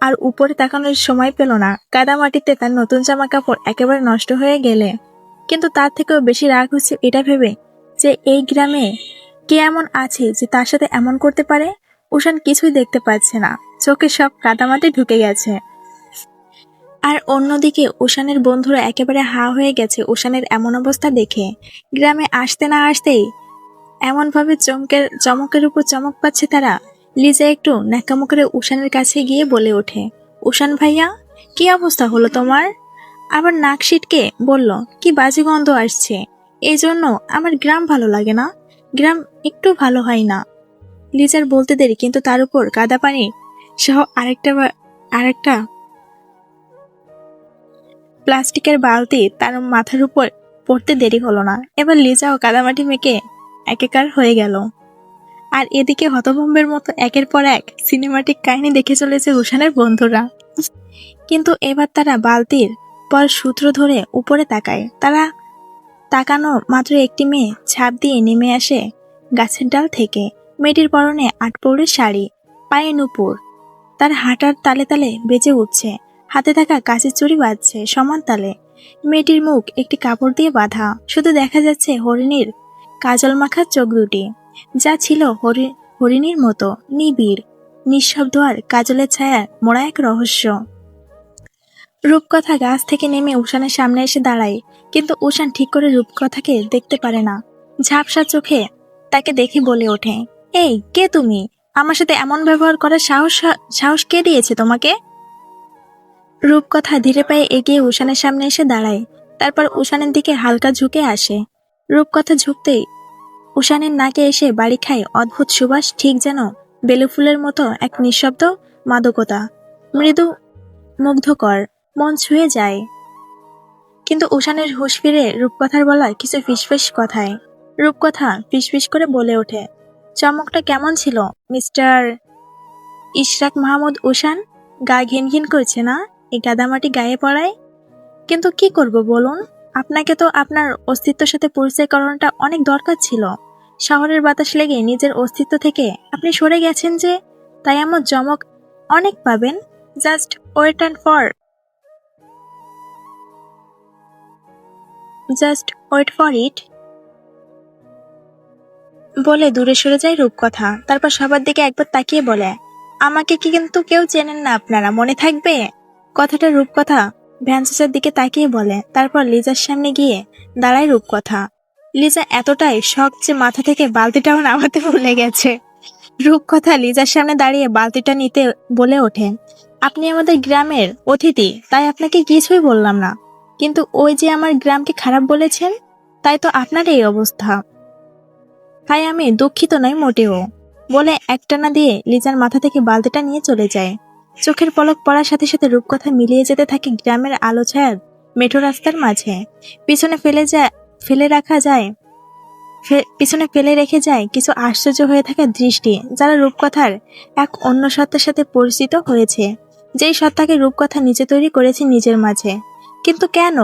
[SPEAKER 1] আর উপরে তাকানোর সময় পেল না। কাদামাটিতে তার নতুন জামা কাপড় একেবারে নষ্ট হয়ে গেলে। কিন্তু তার থেকেও বেশি রাগ হচ্ছে এটা ভেবে যে এই গ্রামে কে এমন আছে যে তার সাথে এমন করতে পারে। উষান কিছুই দেখতে পাচ্ছে না, চোখে সব কাদামাটি ঢুকে গেছে। আর অন্যদিকে উষানের বন্ধুরা একেবারে হা হয়ে গেছে উষানের এমন অবস্থা দেখে। গ্রামে আসতে না আসতেই এমনভাবে চমকের উপর চমক পাচ্ছে তারা। লিজা একটু ন্যাকামো করে উষানের কাছে গিয়ে বলে ওঠে, উষান ভাইয়া, কি অবস্থা হলো তোমার? আবার নাক সিটকে বলল, কি বাজে গন্ধ আসছে, এই জন্য আমার গ্রাম ভালো লাগে না, গ্রাম একটু ভালো হয় না। লিজার বলতে দেরি, কিন্তু তার উপর কাদা পানি সহ আরেকটা প্লাস্টিকের বালতি তার মাথার উপর পড়তে দেরি হলো না। এবার লিজাও কাদামাটি মেখে একাকার হয়ে গেল। আর এদিকে হতভম্বের মতো একের পর এক সিনেমাটিক কাহিনী দেখে চলেছে উষানের বন্ধুরা। কিন্তু এবার তারা বালতির পর সূত্র ধরে উপরে তাকায়। তারা তাকানো মাত্র একটি মেয়ে ঝাঁপ দিয়ে নেমে আসে গাছের ডাল থেকে। মেয়েটির পরনে আটপৌরের শাড়ি, পায়ে নুপুর, তার হাঁটার তালে তালে বেজে উঠছে। হাতে থাকা কাঁচের চুড়ি বাজছে সমান তালে। মেয়েটির মুখ একটি কাপড় দিয়ে বাঁধা, শুধু দেখা যাচ্ছে হরিণীর কাজল মাখা চোখ দুটি, যা ছিল হরিণীর মতো নিবিড়, নিঃশব্দ আর কাজলের ছায়া মোড়া এক রহস্য। রূপকথা গাছ থেকে নেমে উষানের সামনে এসে দাঁড়ায়, কিন্তু উষান ঠিক করে রূপকথাকে দেখতে পারে না। ঝাপসা চোখে তাকে দেখে বলে ওঠে, এই কে তুমি? আমার সাথে এমন ব্যবহার করার সাহস কে দিয়েছে তোমাকে? রূপকথা ধীরে পায়ে এগিয়ে উষানের সামনে এসে দাঁড়ায়, তারপর উষানের দিকে হালকা ঝুঁকে আসে। রূপকথা ঝুঁকতেই উষানের নাকে এসে বাড়ি খায় অদ্ভুত সুবাস, ঠিক যেন বেলু ফুলের মতো এক নিঃশব্দ মাদকতা, মৃদু মুগ্ধকর, মন ছুঁয়ে যায়। কিন্তু উষানের হুঁশ ফিরে রূপকথার বলা কিছু ফিসফিস কথায়। রূপকথা ফিসফিস করে বলে ওঠে, চমকটা কেমন ছিল মিস্টার ইশরাক মাহমুদ উষান? গা ঘিন ঘিন করছে না এই কাদামাটি গায়ে পড়ায়? কিন্তু কি করব বলুন, আপনাকে তো আপনার অস্তিত্বের সাথে পরিচয় করানোটা অনেক দরকার ছিল। শহরের বাতাস লেগে নিজের অস্তিত্ব থেকে আপনি সরে গেছেন যে, তাই আমার চমক অনেক পাবেন। Just wait for it. বলে দূরে সরে যায় রূপকথা। তারপর সবার দিকে একবার তাকিয়ে বলে, আমাকে কি কিন্তু কেউ চেনেন না আপনারা, মনে থাকবে? কথাটা রূপকথা ভ্যানচাচার দিকে তাকিয়ে বলে। তারপর লিজার সামনে গিয়ে দাঁড়ায় রূপকথা। লিজা এতটাই শখ যে মাথা থেকে বালতিটাও নামাতে ভুলে গেছে। রূপকথা লিজার সামনে দাঁড়িয়ে বালতিটা নিতে বলে ওঠে, আপনি আমাদের গ্রামের অতিথি, তাই আপনাকে কিছুই বললাম না, কিন্তু ওই যে আমার গ্রামকে খারাপ বলেছেন, তাই তো আপনার এই অবস্থা। তাই আমি দুঃখিত নই মোটেও, বলে একটানা দিয়ে লিজার মাথা থেকে বালতিটা নিয়ে চলে যায়। চোখের পলক পড়ার সাথে সাথে রূপকথা মিলিয়ে যেতে থাকে গ্রামের আলো ছায়ার মেঠো রাস্তার মাঝে। পিছনে ফেলে রাখা যায় পিছনে ফেলে রেখে যায় কিছু আশ্চর্য হয়ে থাকা দৃষ্টি, যারা রূপকথার এক অন্য সত্তার সাথে পরিচিত হয়েছে, যেই সত্তাকে রূপকথা নিজে তৈরি করেছে নিজের মাঝে। কিন্তু কেন?